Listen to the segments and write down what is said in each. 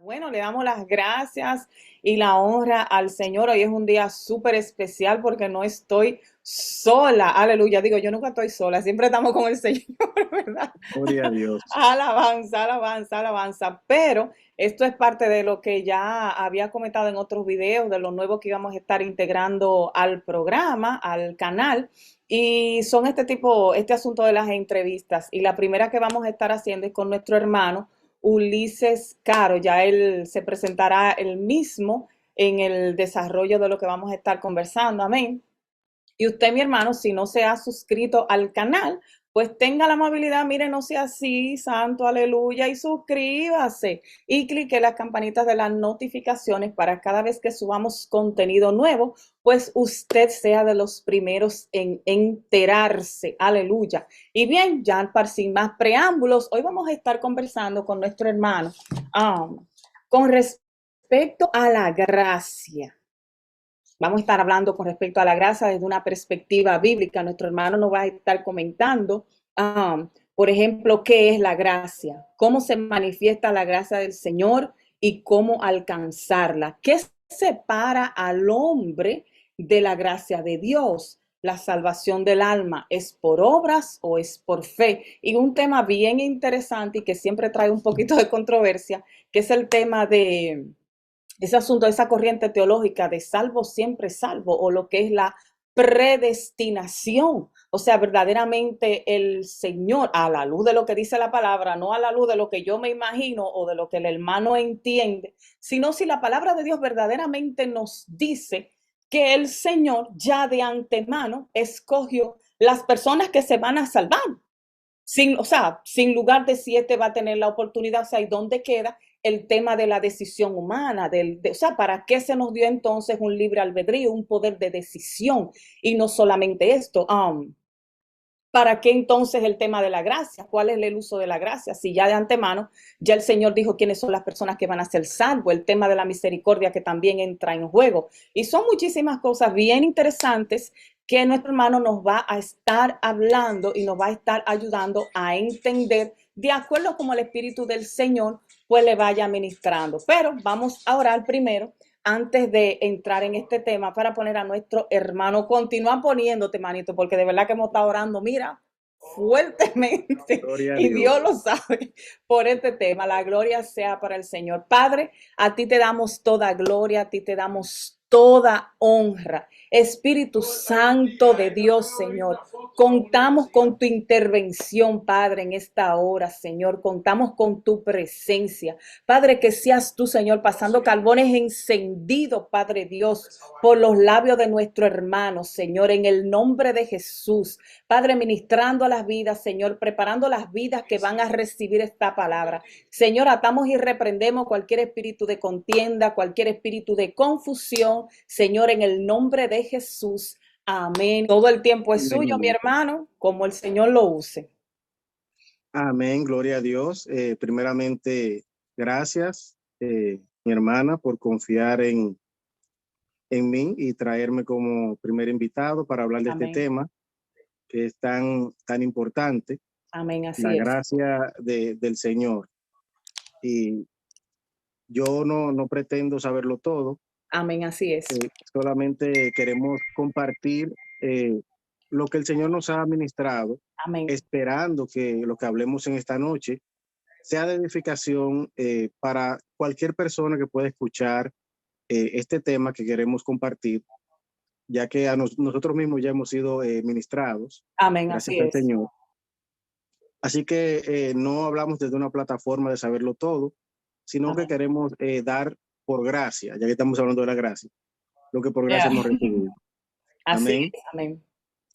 Bueno, le damos las gracias y la honra al Señor. Hoy es un día súper especial porque no estoy sola. Aleluya. Digo, yo nunca estoy sola, siempre estamos con el Señor, ¿verdad? Gloria a Dios. Alabanza, alabanza, alabanza. Pero esto es parte de lo que ya había comentado en otros videos, de lo nuevo que íbamos a estar integrando al programa, al canal. Y son este asunto de las entrevistas. Y la primera que vamos a estar haciendo es con nuestro hermano Ulises Caro. Ya él se presentará él mismo en el desarrollo de lo que vamos a estar conversando. Amén. Y usted, mi hermano, si no se ha suscrito al canal, pues tenga la amabilidad, mire, no sea así, santo, aleluya, y suscríbase. Y clique las campanitas de las notificaciones para cada vez que subamos contenido nuevo, pues usted sea de los primeros en enterarse. Aleluya. Y bien, ya sin más preámbulos, hoy vamos a estar conversando con nuestro hermano con respecto a la gracia. Vamos a estar hablando con respecto a la gracia desde una perspectiva bíblica. Nuestro hermano nos va a estar comentando, por ejemplo, qué es la gracia, cómo se manifiesta la gracia del Señor y cómo alcanzarla. ¿Qué separa al hombre de la gracia de Dios? La salvación del alma, ¿es por obras o es por fe? Y un tema bien interesante y que siempre trae un poquito de controversia, que es el tema de ese asunto, esa corriente teológica de salvo siempre salvo, o lo que es la predestinación. O sea, verdaderamente el Señor, a la luz de lo que dice la palabra, no a la luz de lo que yo me imagino o de lo que el hermano entiende, sino si la palabra de Dios verdaderamente nos dice que el Señor ya de antemano escogió las personas que se van a salvar. Sin, o sea, sin lugar de si este va a tener la oportunidad, o sea, ¿y dónde queda el tema de la decisión humana? O sea, ¿para qué se nos dio entonces un libre albedrío, un poder de decisión? Y no solamente esto, ¿para qué entonces el tema de la gracia? ¿Cuál es el uso de la gracia? Si ya de antemano, ya el Señor dijo quiénes son las personas que van a ser salvos, el tema de la misericordia que también entra en juego. Y son muchísimas cosas bien interesantes que nuestro hermano nos va a estar hablando y nos va a estar ayudando a entender de acuerdo como el Espíritu del Señor pues le vaya ministrando. Pero vamos a orar primero antes de entrar en este tema para poner a nuestro hermano. Continúa poniéndote, manito, porque de verdad que hemos estado orando, mira, fuertemente, Gloria a y Dios Dios. lo sabe, por este tema. La gloria sea para el Señor. Padre, a ti te damos toda gloria, a ti te damos toda honra. Espíritu Santo de Dios, Señor, contamos con tu intervención, Padre, en esta hora, Señor. Contamos con tu presencia. Padre, que seas tú, Señor, pasando carbones encendidos, Padre Dios, por los labios de nuestro hermano, Señor, en el nombre de Jesús. Padre, ministrando a las vidas, Señor, preparando las vidas que van a recibir esta palabra. Señor, atamos y reprendemos cualquier espíritu de contienda, cualquier espíritu de confusión, Señor, en el nombre de Jesús. Amén. Todo el tiempo es suyo, mi Amén. hermano, como el Señor lo use. Amén. Gloria a Dios. Primeramente, gracias, mi hermana, por confiar en mí y traerme como primer invitado para hablar de este Amén. tema que es tan importante, Amén, la así es. gracia del Señor. Y yo no pretendo saberlo todo, Amén, así es. solamente queremos compartir lo que el Señor nos ha ministrado, Amén. esperando que lo que hablemos en esta noche sea de edificación para cualquier persona que pueda escuchar este tema que queremos compartir, ya que nosotros mismos ya hemos sido ministrados, Amén, gracias así al es. Señor. Así que no hablamos desde una plataforma de saberlo todo, sino que Amén. queremos dar por gracia, ya que estamos hablando de la gracia, lo que por gracia Yeah. hemos recibido. Así Amén. es. Amén.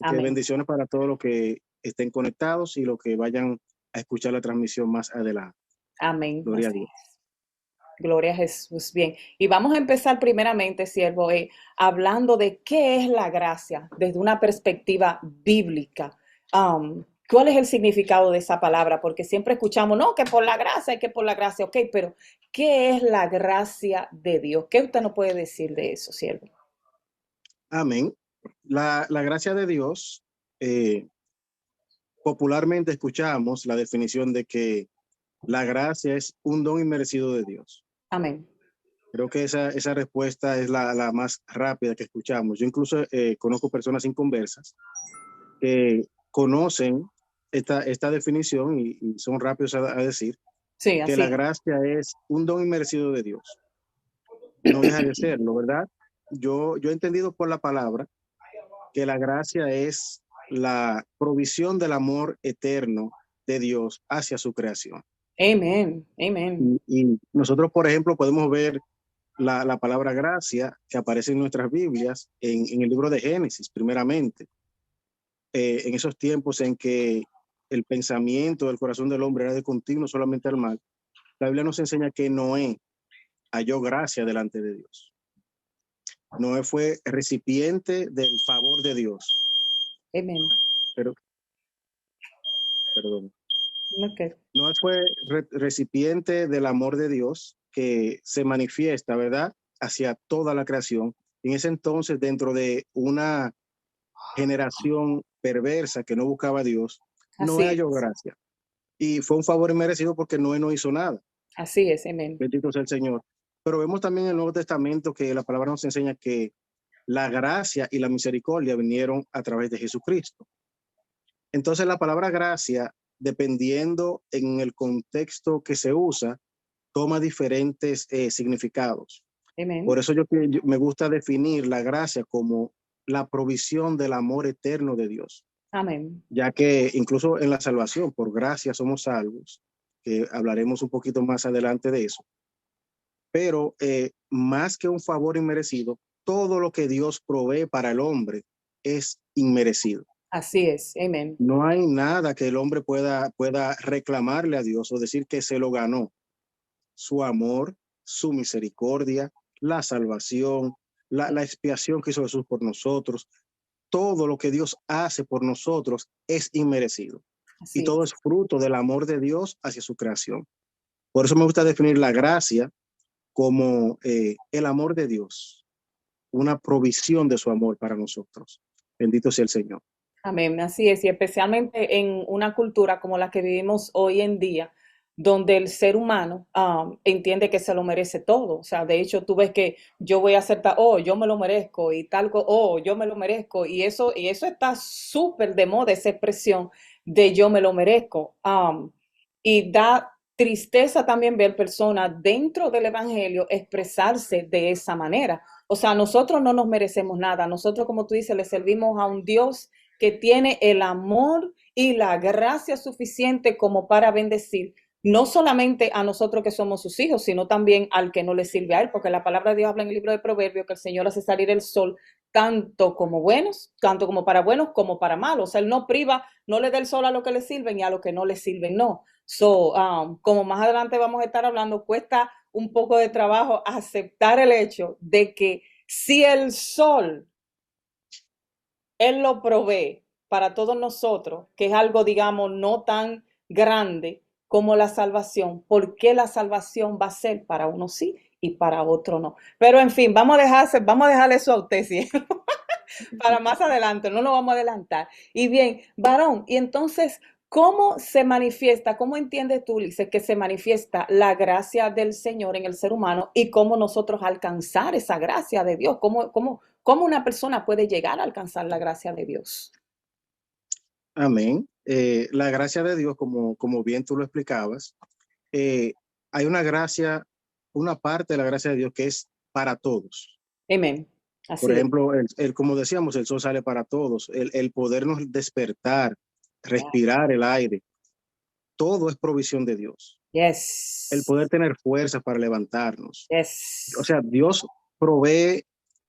Así que Amén. bendiciones para todos los que estén conectados y los que vayan a escuchar la transmisión más adelante. Amén. Gloria a Así Dios. es. Gloria a Jesús. Bien. Y vamos a empezar primeramente, siervo, hablando de qué es la gracia desde una perspectiva bíblica. ¿Cuál es el significado de esa palabra? Porque siempre escuchamos, no, que por la gracia, que por la gracia, ok, pero ¿qué es la gracia de Dios? ¿Qué usted nos puede decir de eso, siervo? Amén. La gracia de Dios, eh, popularmente escuchamos la definición de que la gracia es un don inmerecido de Dios. Amén. Creo que esa respuesta es la más rápida que escuchamos. Yo incluso conozco personas inconversas que conocen esta definición y son rápidos a decir Sí, que así la es. gracia es un don inmerecido de Dios. No deja de serlo, ¿verdad? Yo he entendido por la palabra que la gracia es la provisión del amor eterno de Dios hacia su creación. Amén. Amén. Y nosotros, por ejemplo, podemos ver la palabra gracia que aparece en nuestras Biblias en el libro de Génesis, primeramente, en esos tiempos en que el pensamiento del corazón del hombre era de continuo solamente al mal. La Biblia nos enseña que Noé halló gracia delante de Dios. Noé fue recipiente del favor de Dios. Amén. Pero, perdón. Ok. Noé fue recipiente del amor de Dios que se manifiesta, ¿verdad?, hacia toda la creación. En ese entonces, dentro de una generación perversa que no buscaba a Dios, Noé Así halló es. gracia. Y fue un favor inmerecido porque Noé no hizo nada. Así es. Amén. Bendito sea el Señor. Pero vemos también en el Nuevo Testamento que la palabra nos enseña que la gracia y la misericordia vinieron a través de Jesucristo. Entonces la palabra gracia, dependiendo en el contexto que se usa, toma diferentes significados. Por Amén. eso yo me gusta definir la gracia como la provisión del amor eterno de Dios, Amén. ya que incluso en la salvación, por gracia somos salvos, que hablaremos un poquito más adelante de eso, pero más que un favor inmerecido, todo lo que Dios provee para el hombre es inmerecido. Así es. Amén. No hay nada que el hombre pueda reclamarle a Dios o decir que se lo ganó. Su amor, su misericordia, la salvación, la expiación que hizo Jesús por nosotros, todo lo que Dios hace por nosotros es inmerecido. Y Así todo es. es fruto del amor de Dios hacia su creación. Por eso me gusta definir la gracia como el amor de Dios, una provisión de su amor para nosotros. Bendito sea el Señor. Amén, así es, y especialmente en una cultura como la que vivimos hoy en día, donde el ser humano entiende que se lo merece todo. O sea, de hecho, tú ves que yo voy a hacer tal, oh, yo me lo merezco, y tal, oh, yo me lo merezco, y eso está súper de moda, esa expresión de yo me lo merezco. Y da tristeza también ver personas dentro del evangelio expresarse de esa manera. O sea, nosotros no nos merecemos nada. Nosotros, como tú dices, le servimos a un Dios que tiene el amor y la gracia suficiente como para bendecir no solamente a nosotros que somos sus hijos, sino también al que no le sirve a él, porque la palabra de Dios habla en el libro de Proverbios que el Señor hace salir el sol tanto como para buenos como para malos. O sea, él no priva, no le da el sol a lo que le sirven y a lo que no le sirven, no. So, como más adelante vamos a estar hablando, cuesta un poco de trabajo aceptar el hecho de que si el sol él lo provee para todos nosotros, que es algo, digamos, no tan grande como la salvación. ¿Por qué la salvación va a ser para uno sí y para otro no? Pero en fin, vamos a dejar eso a usted, ¿sí? Para más adelante, no lo vamos a adelantar. Y bien, varón, y entonces, ¿cómo se manifiesta, cómo entiendes tú, Ulises, que se manifiesta la gracia del Señor en el ser humano y cómo nosotros alcanzar esa gracia de Dios? ¿Cómo una persona puede llegar a alcanzar la gracia de Dios? Amén. La gracia de Dios, como bien tú lo explicabas, eh, hay una gracia, una parte de la gracia de Dios que es para todos. Amén. Por Así es. ejemplo, como decíamos, el sol sale para todos, el podernos despertar, respirar el aire, todo es provisión de Dios. El Yes. poder tener fuerza para levantarnos. O Yes. sea, Dios provee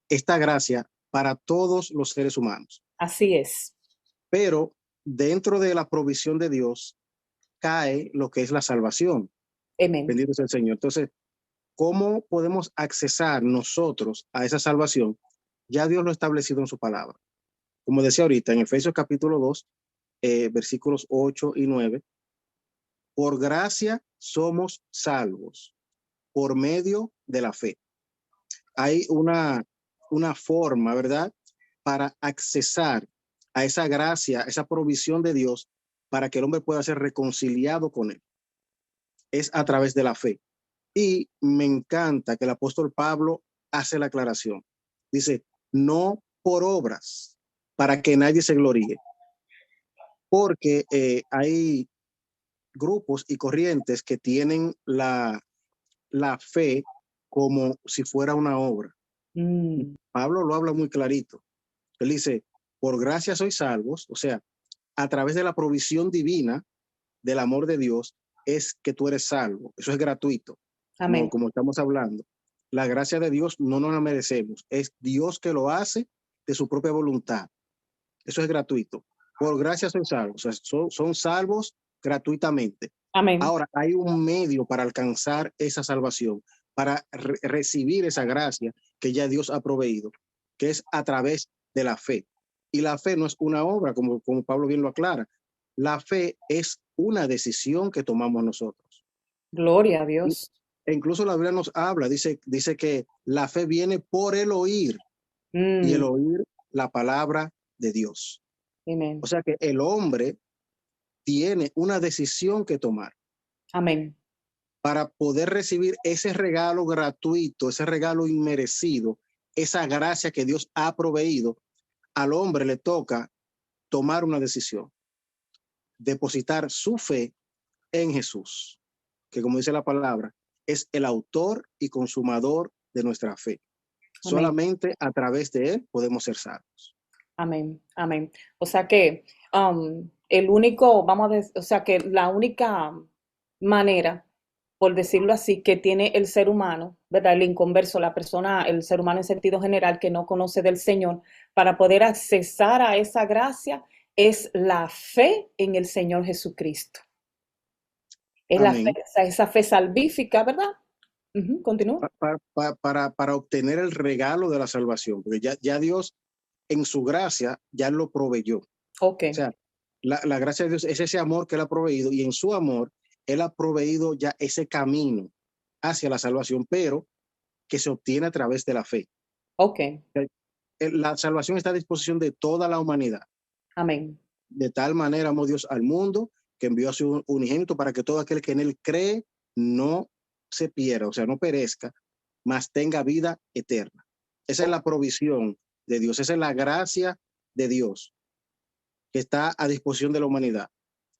esta gracia para todos los seres humanos, Así es. pero dentro de la provisión de Dios cae lo que es la salvación. Amén. Bendito sea el Señor. Entonces, ¿cómo podemos accesar nosotros a esa salvación? Ya Dios lo ha establecido en su palabra. Como decía ahorita, en Efesios capítulo 2, versículos 8 y 9, por gracia somos salvos por medio de la fe. Hay una forma, ¿verdad?, para accesar a esa gracia, a esa provisión de Dios para que el hombre pueda ser reconciliado con él. Es a través de la fe. Y me encanta que el apóstol Pablo hace la aclaración. Dice, no por obras, para que nadie se gloríe, porque hay grupos y corrientes que tienen la fe como si fuera una obra. Mm, Pablo lo habla muy clarito. Él dice, por gracia sois salvos, o sea, a través de la provisión divina del amor de Dios es que tú eres salvo. Eso es gratuito, amén. como estamos hablando. La gracia de Dios no nos la merecemos. Es Dios que lo hace de su propia voluntad. Eso es gratuito. Por gracia sois salvos. O sea, son salvos gratuitamente. Amén. Ahora, hay un medio para alcanzar esa salvación, para recibir esa gracia que ya Dios ha proveído, que es a través de la fe. Y la fe no es una obra, como Pablo bien lo aclara. La fe es una decisión que tomamos nosotros. Gloria a Y- Dios. E incluso la Biblia nos habla, dice que la fe viene por el oír y el Mm, oír la palabra de Dios. O amén. sea que el hombre tiene una decisión que tomar Amén. para poder recibir ese regalo gratuito, ese regalo inmerecido, esa gracia que Dios ha proveído. Al hombre le toca tomar una decisión, depositar su fe en Jesús, que como dice la palabra, es el autor y consumador de nuestra fe. Amén. Solamente a través de él podemos ser salvos. Amén. Amén. O sea que el único, o sea que la única manera, por decirlo así, que tiene el ser humano, ¿verdad? El inconverso, la persona, el ser humano en sentido general que no conoce del Señor, para poder accesar a esa gracia, es la fe en el Señor Jesucristo. Es la fe, Amén. esa fe salvífica, ¿verdad? Ujú, continúa. Para obtener el regalo de la salvación, porque ya Dios en su gracia ya lo proveyó. O Ok, sea, la gracia de Dios es ese amor que él ha proveído y en su amor él ha proveído ya ese camino hacia la salvación, pero que se obtiene a través de la fe. ok. La salvación está a disposición de toda la humanidad. Amén. De tal manera amó Dios al mundo que envió a su unigénito para que todo aquel que en él cree no se pierda, o sea, no perezca, mas tenga vida eterna. Esa es la provisión de Dios, esa es la gracia de Dios que está a disposición de la humanidad.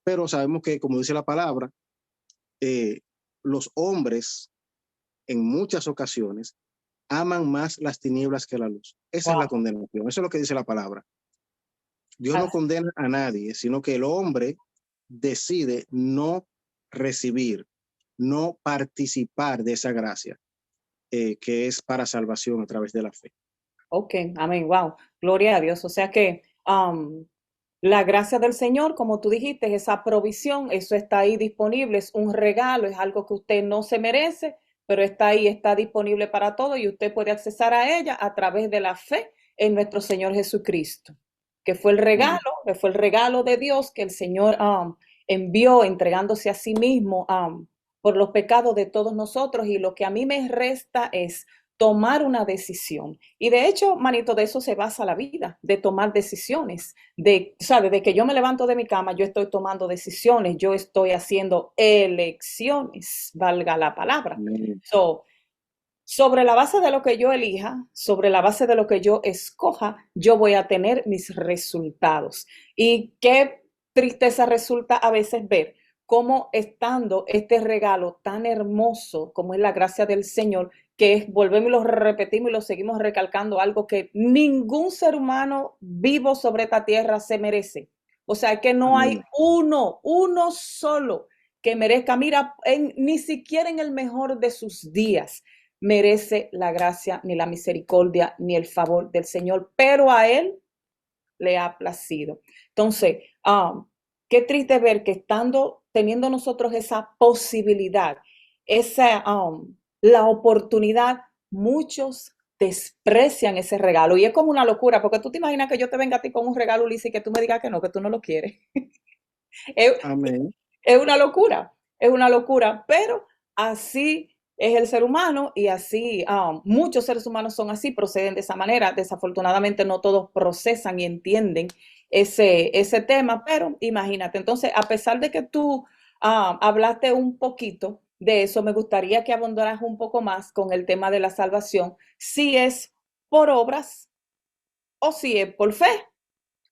Pero sabemos que, como dice la palabra, eh, los hombres en muchas ocasiones aman más las tinieblas que la luz. Esa es la Wow. condenación, eso es lo que dice la palabra. Dios no condena a nadie, sino que el hombre decide no recibir, no participar de esa gracia que es para salvación a través de la fe. Ok, amén, wow, gloria a Dios. O sea que la gracia del Señor, como tú dijiste, esa provisión, eso está ahí disponible, es un regalo, es algo que usted no se merece, pero está ahí, está disponible para todo y usted puede accesar a ella a través de la fe en nuestro Señor Jesucristo, Amén. que fue el regalo de Dios que el Señor envió entregándose a sí mismo por los pecados de todos nosotros y lo que a mí me resta es tomar una decisión. Y de hecho, manito, de eso se basa la vida, de tomar decisiones. O sea, desde que yo me levanto de mi cama, yo estoy tomando decisiones, yo estoy haciendo elecciones, valga la palabra. Amén. So, sobre la base de lo que yo elija, sobre la base de lo que yo escoja, yo voy a tener mis resultados. Y qué tristeza resulta a veces ver cómo estando este regalo tan hermoso como es la gracia del Señor, que es, volvemos y lo repetimos y lo seguimos recalcando, algo que ningún ser humano vivo sobre esta tierra se merece. O sea, que no hay Amén. uno solo que merezca, mira, ni siquiera en el mejor de sus días merece la gracia, ni la misericordia, ni el favor del Señor, pero a Él le ha placido. Entonces, qué triste ver que teniendo nosotros esa posibilidad, esa, la oportunidad, muchos desprecian ese regalo. Y es como una locura, porque tú te imaginas que yo te venga a ti con un regalo, Ulises, y que tú me digas que no lo quieres. es, Amén. es una locura, pero así es el ser humano y así muchos seres humanos son así, proceden de esa manera. Desafortunadamente no todos procesan y entienden ese tema, pero imagínate, entonces a pesar de que tú hablaste un poquito de eso, me gustaría que abundaras un poco más con el tema de la salvación, si es por obras o si es por fe.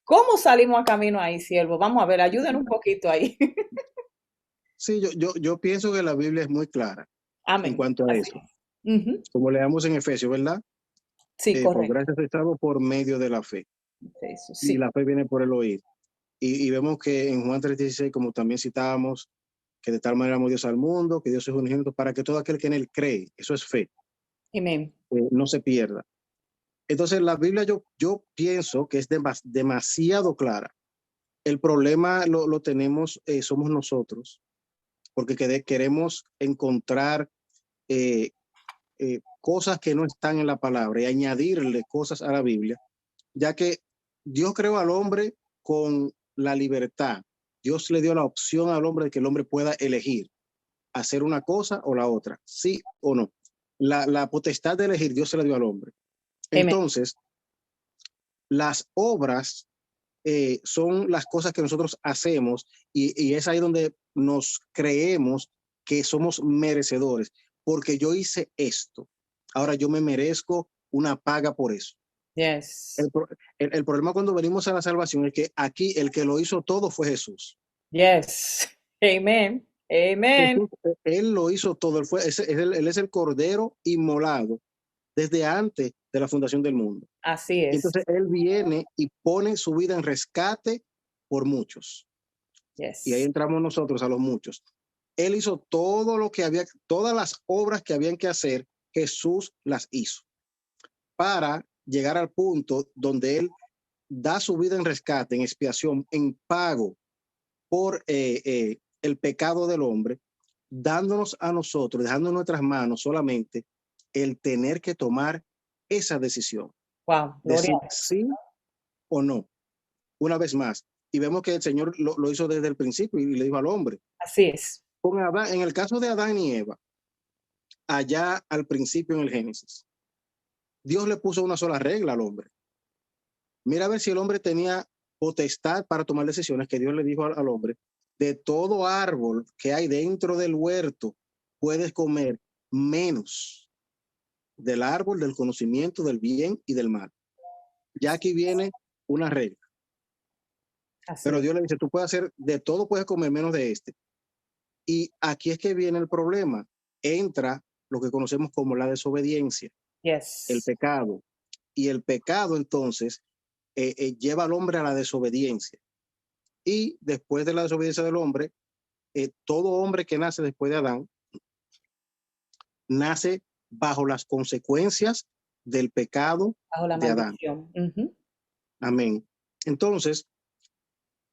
¿Cómo salimos a camino ahí, siervo? Vamos a ver, ayúdenos un poquito ahí. Sí, yo pienso que la Biblia es muy clara en Amén. cuanto a Así eso. es. Ujú. Como leamos en Efesios, ¿verdad? Sí, Por correcto. gracia estamos por medio de la fe. Eso, Y sí. la fe viene por el oír. Y vemos que en Juan 3:16, como también citábamos, que de tal manera amó Dios al mundo, que Dios es unigénito para que todo aquel que en él cree, eso es fe, Amén. no se pierda. Entonces, la Biblia yo pienso que es demasiado clara. El problema lo tenemos, somos nosotros, porque queremos encontrar eh, cosas que no están en la palabra y añadirle cosas a la Biblia, ya que Dios creó al hombre con la libertad. Dios le dio la opción al hombre de que el hombre pueda elegir hacer una cosa o la otra, sí o no. La potestad de elegir Dios se la dio al hombre. Amén. Entonces, las obras son las cosas que nosotros hacemos y es ahí donde nos creemos que somos merecedores, porque yo hice esto. Ahora yo me merezco una paga por eso. Yes. El problema cuando venimos a la salvación es que aquí el que lo hizo todo fue Jesús. Yes. Amen. Amen. Jesús, él lo hizo todo, él es el cordero inmolado desde antes de la fundación del mundo. Así es. Entonces él viene y pone su vida en rescate por muchos. Y ahí Yes. entramos nosotros a los muchos. Él hizo todo lo que había, todas las obras que habían que hacer, Jesús las hizo para llegar al punto donde él da su vida en rescate, en expiación, en pago por el pecado del hombre, dándonos a nosotros, dejando en nuestras manos solamente el tener que tomar esa decisión, Wow. Gloria decir a Dios. sí o no, una vez más. Y vemos que el Señor lo hizo desde el principio y le dijo al hombre. Así es. Con Adán, en el caso de Adán y Eva, allá al principio en el Génesis, Dios le puso una sola regla al hombre. Mira a ver si el hombre tenía potestad para tomar decisiones, que Dios le dijo al hombre, de todo árbol que hay dentro del huerto, puedes comer menos del árbol del conocimiento del bien y del mal. Ya aquí viene una regla. Así Pero es. Dios le dice, tú puedes hacer de todo, puedes comer menos de este. Y aquí es que viene el problema. Entra lo que conocemos como la desobediencia, el Yes. pecado. Y el pecado entonces lleva al hombre a la desobediencia. Y después de la desobediencia del hombre, todo hombre que nace después de Adán, nace bajo las consecuencias del pecado Bajo la de Adán. maldición. Ujú. Amén. Entonces,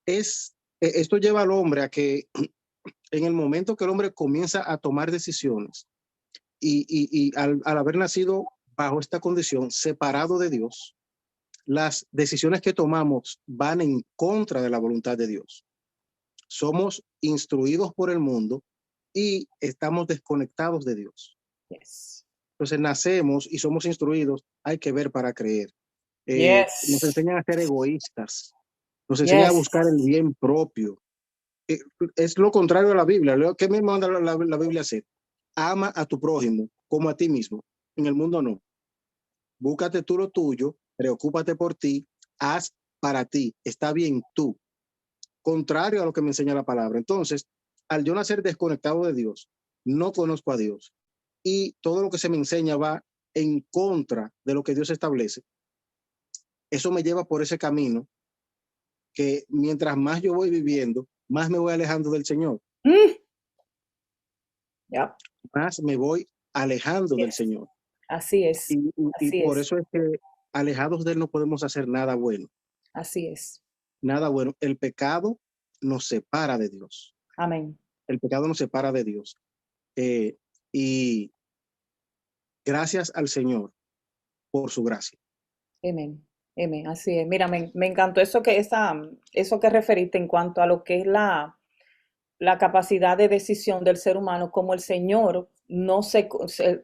esto lleva al hombre a que en el momento que el hombre comienza a tomar decisiones y al haber nacido bajo esta condición, separado de Dios, las decisiones que tomamos van en contra de la voluntad de Dios. Somos instruidos por el mundo y estamos desconectados de Dios. Yes. Entonces nacemos y somos instruidos, hay que ver para creer. Nos Yes. enseñan a ser egoístas, nos enseñan a Yes. buscar el bien propio. Es lo contrario a la Biblia. ¿Qué me manda la Biblia a hacer? Ama a tu prójimo como a ti mismo. En el mundo no. Búscate tú lo tuyo, preocúpate por ti, haz para ti, está bien tú. Contrario a lo que me enseña la palabra. Entonces, al yo nacer desconectado de Dios, no conozco a Dios y todo lo que se me enseña va en contra de lo que Dios establece. Eso me lleva por ese camino que mientras más yo voy viviendo, más me voy alejando del Señor, Mm. Yep. más me voy alejando del Yes. Señor. Así es. Y Así por es. eso es que alejados de Él no podemos hacer nada bueno, Así es. nada bueno. El pecado nos separa de Dios. Amén. El pecado nos separa de Dios. Eh, y gracias al Señor por su gracia. Amén. Amén. Así es. Mira, me encantó eso que referiste en cuanto a lo que es la capacidad de decisión del ser humano, como el Señor no o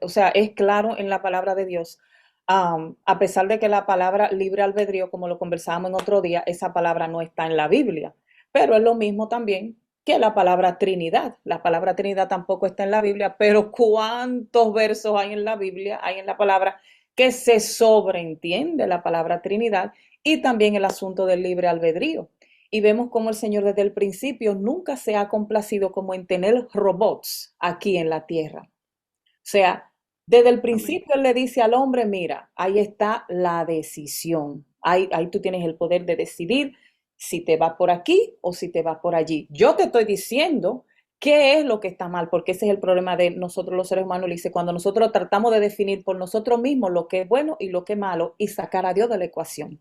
sea, es claro en la palabra de Dios. A pesar de que la palabra libre albedrío, como lo conversábamos en otro día, esa palabra no está en la Biblia. Pero es lo mismo también que la palabra Trinidad. La palabra Trinidad tampoco está en la Biblia, pero ¿cuántos versos hay en la Biblia? Hay en la palabra que se sobreentiende la palabra Trinidad y también el asunto del libre albedrío. Y vemos cómo el Señor desde el principio nunca se ha complacido como en tener robots aquí en la tierra. O sea, desde el Amén. principio él le dice al hombre, mira, ahí está la decisión. Ahí tú tienes el poder de decidir si te vas por aquí o si te vas por allí. Yo te estoy diciendo qué es lo que está mal, porque ese es el problema de nosotros los seres humanos, dice, cuando nosotros tratamos de definir por nosotros mismos lo que es bueno y lo que es malo y sacar a Dios de la ecuación.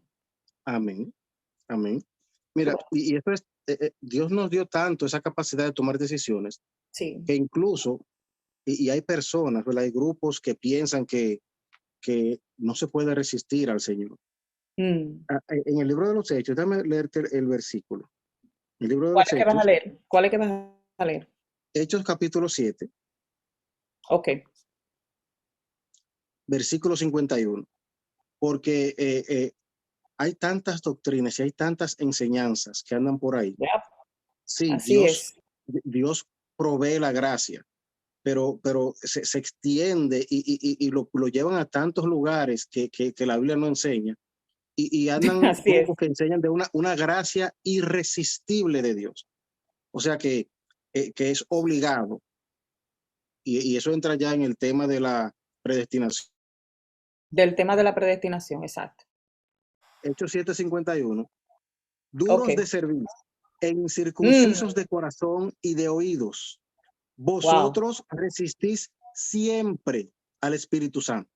Amén. Amén. Mira, y eso es, Dios nos dio tanto esa capacidad de tomar decisiones Sí. que incluso, y hay personas, ¿verdad? Hay grupos que piensan que no se puede resistir al Señor. Mm. En el libro de los Hechos, déjame leerte el versículo. El libro de ¿Cuál los es que vas a Hechos, leer? ¿Cuál es que vas a leer? Hechos capítulo 7, Ok. versículo 51. Porque hay tantas doctrinas y hay tantas enseñanzas que andan por ahí. Ya, Sí, así es. Dios provee la gracia, pero se extiende y lo llevan a tantos lugares que la Biblia no enseña y andan Así es. grupos que enseñan de una gracia irresistible de Dios. O sea que es obligado y eso entra ya en el tema de la predestinación. Del tema de la predestinación, exacto. Hechos 7:51, Ok. duros de servir e Mm, incircuncisos de corazón y de oídos, wow. vosotros resistís siempre al Espíritu Santo,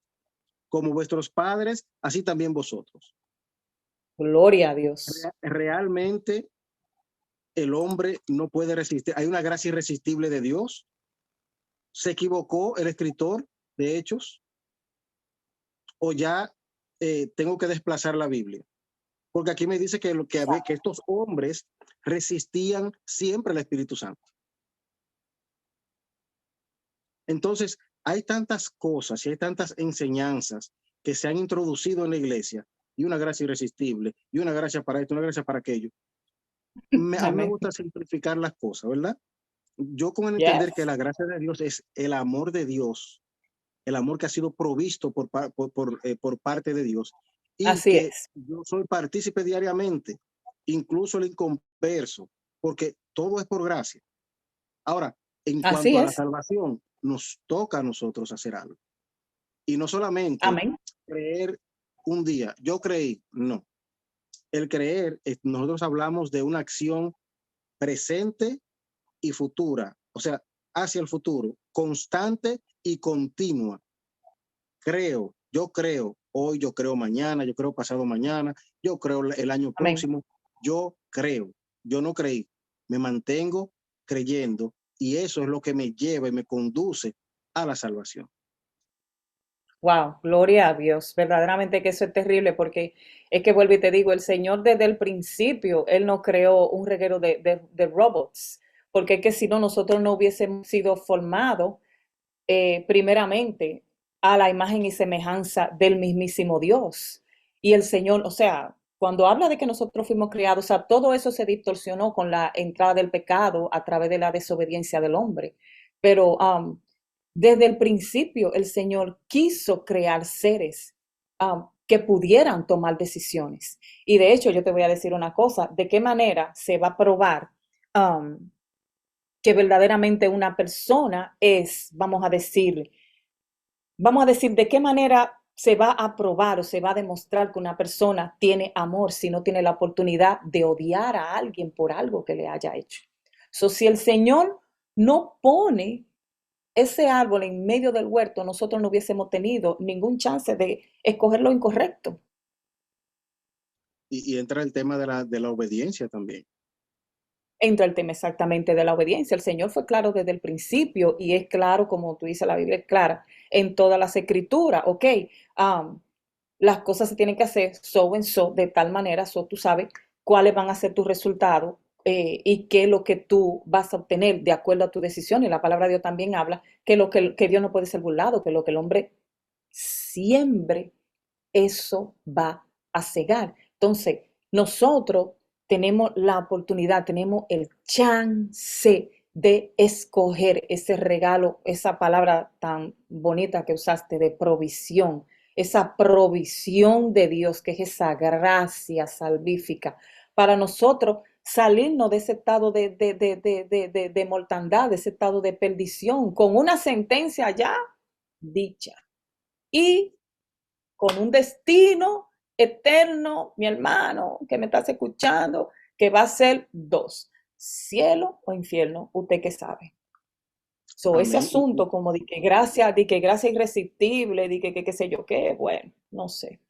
como vuestros padres, así también vosotros. Gloria a Dios. Realmente el hombre no puede resistir. Hay una gracia irresistible de Dios. ¿Se equivocó el escritor de Hechos? ¿O ya tengo que desplazar la Biblia? Porque aquí me dice que estos hombres resistían siempre al Espíritu Santo. Entonces, hay tantas cosas y hay tantas enseñanzas que se han introducido en la iglesia y una gracia irresistible y una gracia para esto, una gracia para aquello. A mí me Amén. gusta simplificar las cosas, ¿verdad? Yo con el entender que Yes. la gracia de Dios es el amor de Dios, el amor que ha sido provisto por parte de Dios y Así que es. yo soy partícipe diariamente, incluso el inconverso, porque todo es por gracia. Ahora, en Así cuanto a la es. salvación, nos toca a nosotros hacer algo. Y no solamente Amén. creer un día, yo creí, no. El creer, nosotros hablamos de una acción presente y futura, o sea, hacia el futuro, constante y continua. Yo creo hoy, yo creo mañana, yo creo pasado mañana, yo creo el año Amén. próximo, yo creo, yo no creí, me mantengo creyendo y eso es lo que me lleva y me conduce a la salvación. Wow, gloria a Dios. Verdaderamente que eso es terrible porque es que vuelvo y te digo, el Señor desde el principio, Él no creó un reguero de robots, porque es que si no, nosotros no hubiésemos sido formados primeramente a la imagen y semejanza del mismísimo Dios. Y el Señor, o sea, cuando habla de que nosotros fuimos creados, o sea, todo eso se distorsionó con la entrada del pecado a través de la desobediencia del hombre. Pero desde el principio el Señor quiso crear seres que pudieran tomar decisiones. Y de hecho, yo te voy a decir una cosa, ¿de qué manera se va a probar que verdaderamente una persona es, vamos a decir, de qué manera se va a probar o se va a demostrar que una persona tiene amor si no tiene la oportunidad de odiar a alguien por algo que le haya hecho? Si el Señor no pone ese árbol en medio del huerto, nosotros no hubiésemos tenido ningún chance de escoger lo incorrecto. Y entra el tema de la obediencia también. Entra el tema exactamente de la obediencia. El Señor fue claro desde el principio y es claro, como tú dices, la Biblia es clara en todas las escrituras, ¿ok? Um, las cosas se tienen que hacer so en so, de tal manera, tú sabes cuáles van a ser tus resultados y qué es lo que tú vas a obtener de acuerdo a tu decisión. Y la palabra de Dios también habla que Dios no puede ser burlado, que lo que el hombre siembre, eso va a cegar. Entonces, nosotros tenemos la oportunidad, tenemos el chance de escoger ese regalo, esa palabra tan bonita que usaste de provisión, esa provisión de Dios, que es esa gracia salvífica, para nosotros salirnos de ese estado de mortandad, de ese estado de perdición, con una sentencia ya dicha y con un destino eterno, mi hermano, que me estás escuchando, que va a ser dos, cielo o infierno, usted que sabe. So, ese Amén. asunto como de que gracia irresistible, de que qué sé yo qué, bueno, no sé.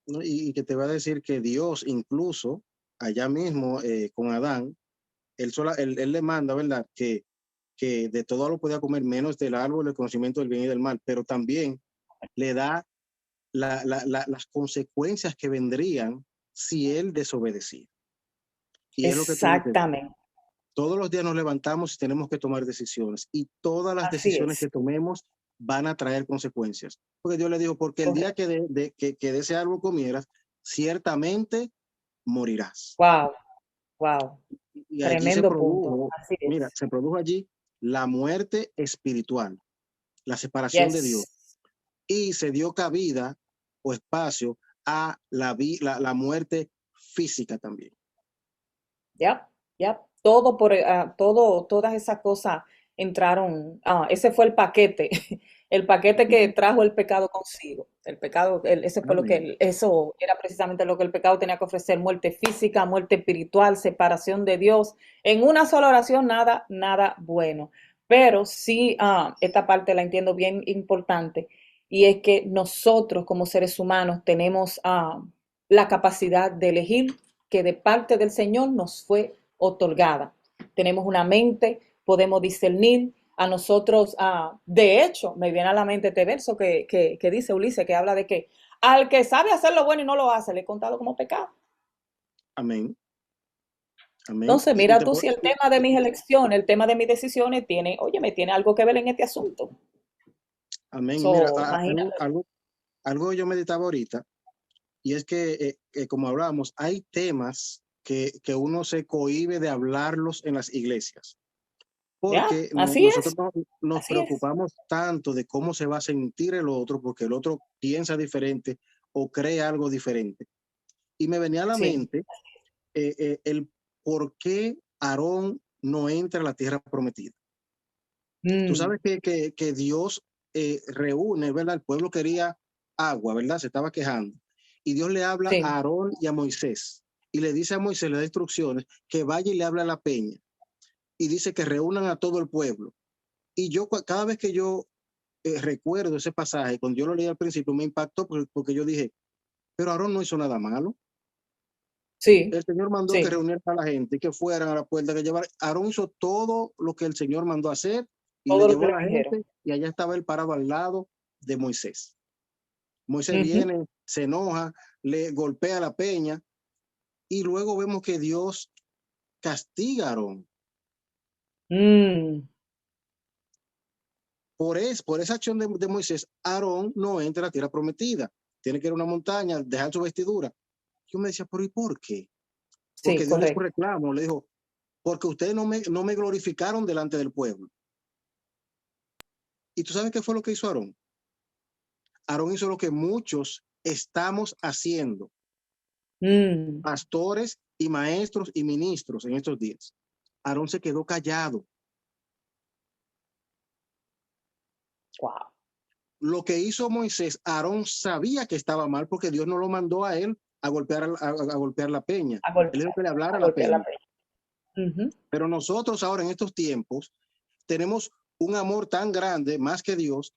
¿No? Y que te va a decir que Dios incluso allá mismo con Adán, él le manda, ¿verdad? Que de todo lo podía comer menos del árbol del conocimiento del bien y del mal, pero también le da las consecuencias que vendrían si él desobedecía. Y es lo que tú dices, Exactamente, todos los días nos levantamos y tenemos que tomar decisiones y todas las así decisiones es, que tomemos van a traer consecuencias. Porque Dios le dijo, porque el día correcto. que de ese árbol comieras, ciertamente morirás. Wow, wow, Y allí se tremendo punto, produjo, así mira, es. se produjo allí la muerte espiritual, la separación de Dios. Yes. Y se dio cabida o espacio a la muerte física también. Ya, ya, todo todo, todas esas cosas entraron, ese fue el paquete, el paquete que trajo el pecado consigo. El pecado, ese fue lo Amén. que, eso era precisamente lo que el pecado tenía que ofrecer: muerte física, muerte espiritual, separación de Dios. En una sola oración, nada, nada bueno. Pero sí, esta parte la entiendo bien importante, y es que nosotros como seres humanos tenemos la capacidad de elegir, que de parte del Señor nos fue otorgada. Tenemos una mente, podemos discernir. A nosotros, de hecho, me viene a la mente este verso que dice Ulises, que habla de que al que sabe hacer lo bueno y no lo hace, le he contado como pecado. Amén. Amén. Entonces, mira tú, si el tema de mis elecciones, el tema de mis decisiones tiene, oye, me tiene algo que ver en este asunto. Amén. Mira, So, imagínate. algo yo meditaba ahorita, y es que como hablábamos, hay temas que uno se cohíbe de hablarlos en las iglesias, Ya, porque así nosotros es, nos así es. preocupamos tanto de cómo se va a sentir el otro, porque el otro piensa diferente o cree algo diferente. Y me venía a la Sí. mente el por qué Aarón no entra a la tierra prometida. Tú Mm, sabes que Dios reúne, ¿verdad? El pueblo quería agua, ¿verdad? Se estaba quejando. Y Dios le habla a sí. Aarón y a Moisés. Y le dice a Moisés, le da instrucciones, que vaya y le hable a la peña. Y dice que reúnan a todo el pueblo. Y yo, cada vez que yo recuerdo ese pasaje, cuando yo lo leí al principio, me impactó porque yo dije, pero Aarón no hizo nada malo. Sí, El Señor mandó que sí. reunieran a la gente, que fueran a la puerta, que llevaran. Aarón hizo todo lo que el Señor mandó a hacer y le Todo lo llevó que a le la dijeron. gente y allá estaba él parado al lado de Moisés. Moisés Ujú. viene, se enoja, le golpea la peña y luego vemos que Dios castiga a Aarón. Mm, Por esa acción de Moisés, Aarón no entra a la tierra prometida. Tiene que ir a una montaña, dejar su vestidura. Yo me decía, pero ¿y por qué? sí, Porque Dios le hizo un correcto. reclamo, le dijo, porque ustedes no me glorificaron delante del pueblo. ¿Y tú sabes qué fue lo que hizo Aarón? Aarón hizo lo que muchos estamos haciendo, Mm, pastores y maestros y ministros en estos días. Aarón se quedó callado. wow. Lo que hizo Moisés, Aarón sabía que estaba mal porque Dios no lo mandó a él a golpear, a golpear la peña. Él dijo que le hablara A a la golpear la peña. peña. Ujú. Pero nosotros ahora en estos tiempos tenemos un amor tan grande, más que Dios,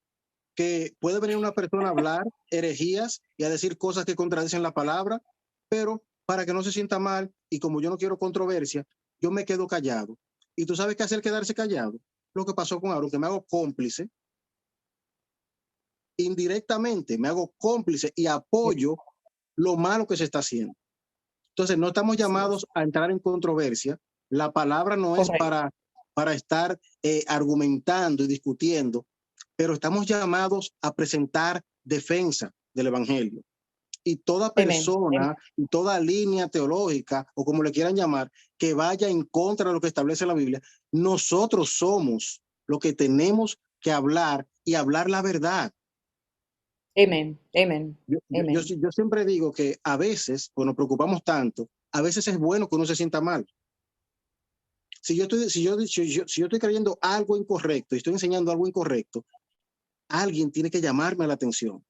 que puede venir una persona a hablar herejías y a decir cosas que contradicen la palabra, pero para que no se sienta mal y como yo no quiero controversia, yo me quedo callado. ¿Y tú sabes qué hacer quedarse callado? Lo que pasó con Aaron, que me hago cómplice, indirectamente me hago cómplice y apoyo lo malo que se está haciendo. Entonces, no estamos Así es. llamados a entrar en controversia. La palabra no es Correcto. para estar argumentando y discutiendo, pero estamos llamados a presentar defensa del Evangelio. Y toda Amén. persona y toda línea teológica, o como le quieran llamar, que vaya en contra de lo que establece la Biblia, nosotros somos lo que tenemos que hablar y hablar la verdad. Amén. Amén. Amén. Yo siempre digo que a veces, cuando nos preocupamos tanto, a veces es bueno que uno se sienta mal. Si yo estoy creyendo algo incorrecto y estoy enseñando algo incorrecto, alguien tiene que llamarme la atención.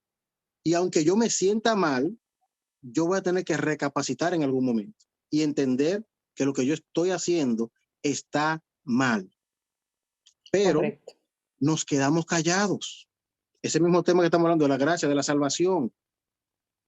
Y aunque yo me sienta mal, yo voy a tener que recapacitar en algún momento y entender que lo que yo estoy haciendo está mal. Pero Correcto. nos quedamos callados. Ese mismo tema que estamos hablando de la gracia, de la salvación.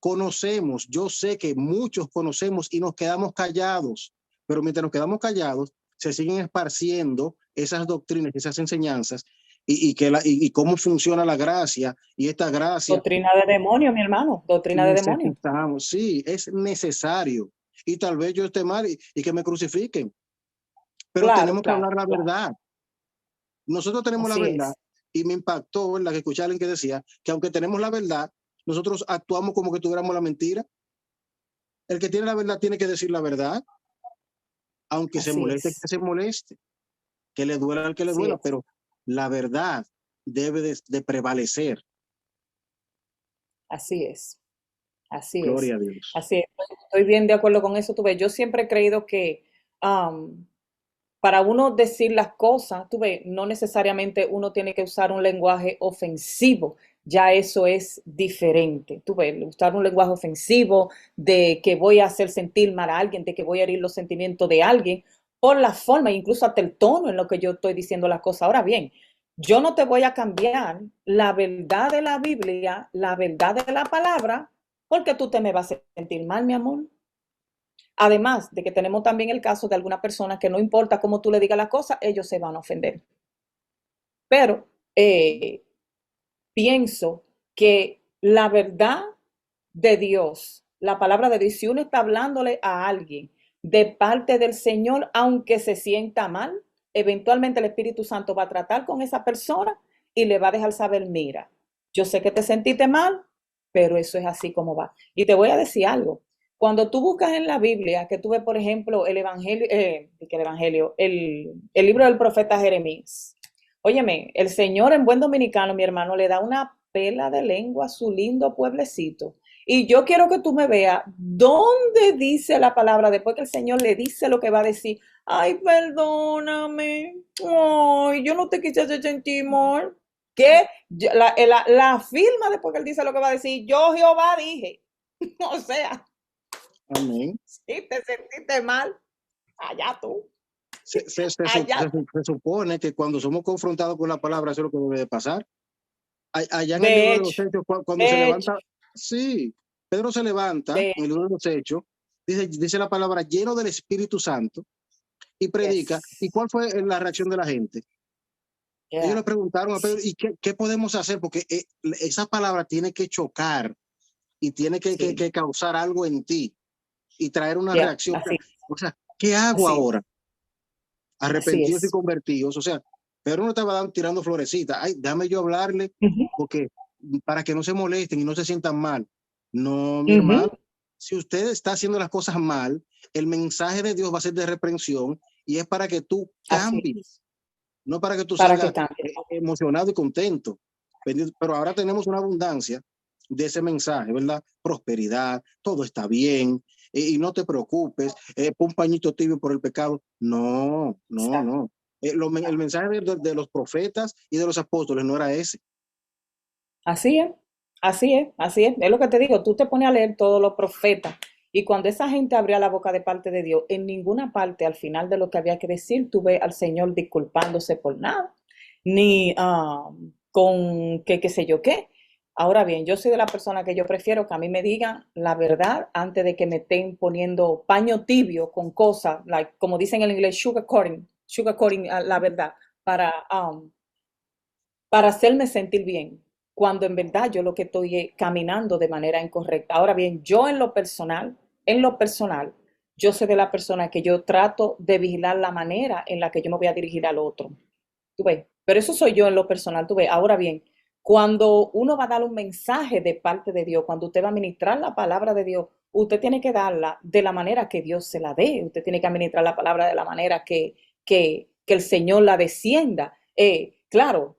Conocemos, yo sé que muchos conocemos y nos quedamos callados, pero mientras nos quedamos callados, se siguen esparciendo esas doctrinas, esas enseñanzas y cómo funciona la gracia y esta gracia. Doctrina de demonio, mi hermano. Doctrina de demonio. Necesitamos, sí, es necesario. Y tal vez yo esté mal y que me crucifiquen, pero Claro, tenemos que claro, hablar la claro. verdad. Nosotros tenemos la Así verdad es. y me impactó, ¿verdad? Que escuché a alguien que decía que aunque tenemos la verdad, nosotros actuamos como que tuviéramos la mentira. El que tiene la verdad tiene que decir la verdad, aunque se Así moleste, es. que se moleste, que le duela al que le Así duela, es. pero la verdad debe de prevalecer. Así es. Así es. Gloria a Dios. Así es. Estoy bien de acuerdo con eso. Tú ves, yo siempre he creído que am, para uno decir las cosas, tú ves, no necesariamente uno tiene que usar un lenguaje ofensivo. Ya eso es diferente. Tú ves, usar un lenguaje ofensivo de que voy a hacer sentir mal a alguien, de que voy a herir los sentimientos de alguien, por la forma, incluso hasta el tono en lo que yo estoy diciendo las cosas. Ahora bien, yo no te voy a cambiar la verdad de la Biblia, la verdad de la palabra, porque tú te me vas a sentir mal, mi amor. Además de que tenemos también el caso de alguna persona que no importa cómo tú le digas la cosa, ellos se van a ofender. Pero pienso que la verdad de Dios, la palabra de Dios, si uno está hablándole a alguien de parte del Señor, aunque se sienta mal, eventualmente el Espíritu Santo va a tratar con esa persona y le va a dejar saber, mira, yo sé que te sentiste mal, pero eso es así como va. Y te voy a decir algo. Cuando tú buscas en la Biblia, que tú ves, por ejemplo, el libro del profeta Jeremías. Óyeme, el Señor en buen dominicano, mi hermano, le da una pela de lengua a su lindo pueblecito. Y yo quiero que tú me veas dónde dice la palabra, después que el Señor le dice lo que va a decir. Ay, perdóname. Ay, yo no te quise hacer sentir mal. ¿Qué? La firma después que él dice lo que va a decir. Yo, Jehová, dije. O sea, Amén. si te sentiste mal, allá tú. Se, se, se, Allá tú. se supone que cuando somos confrontados con la palabra, eso es lo que debe de pasar. Allá en el libro De de los hecho, Hechos, cuando se de hecho, levanta, sí, Pedro se levanta de en el libro de los Hechos, dice la palabra lleno del Espíritu Santo y predica. ¿Y yes. cuál fue la reacción de la gente? Ellos Yeah. le preguntaron a Pedro, ¿y qué podemos hacer? Porque esa palabra tiene que chocar y tiene Sí. que causar algo en ti y traer una Yeah. reacción. Así, O sea, ¿qué hago así, ahora? así Arrepentidos y es. convertidos. O sea, Pedro no estaba tirando florecitas. Ay, dame yo hablarle Ujú, porque para que no se molesten y no se sientan mal. No, mi hermano, ujú. si usted está haciendo las cosas mal, el mensaje de Dios va a ser de reprensión y es para que tú Así, cambies, no para que tú para que salgas cambie. emocionado y contento. Pero ahora tenemos una abundancia de ese mensaje, ¿verdad? Prosperidad, todo está bien, y no te preocupes, pon un pañito tibio por el pecado. No, no, Exacto. no. El mensaje de los profetas y de los apóstoles no era ese. Así es, así es, así es. Es lo que te digo, tú te pones a leer todos los profetas y cuando esa gente abría la boca de parte de Dios, en ninguna parte al final de lo que había que decir, tú ves al Señor disculpándose por nada, ni con qué sé yo qué. Ahora bien, yo soy de la persona que yo prefiero que a mí me digan la verdad antes de que me estén poniendo paño tibio con cosas, like, como dicen en inglés, sugarcoating la verdad, para, um, para hacerme sentir bien, cuando en verdad yo lo que estoy es caminando de manera incorrecta. Ahora bien, yo en lo personal, yo soy de la persona que yo trato de vigilar la manera en la que yo me voy a dirigir al otro. Tú ves, pero eso soy yo en lo personal, tú ves. Ahora bien, cuando uno va a dar un mensaje de parte de Dios, cuando usted va a ministrar la palabra de Dios, usted tiene que darla de la manera que Dios se la dé. Usted tiene que administrar la palabra de la manera que el Señor la descienda. Claro,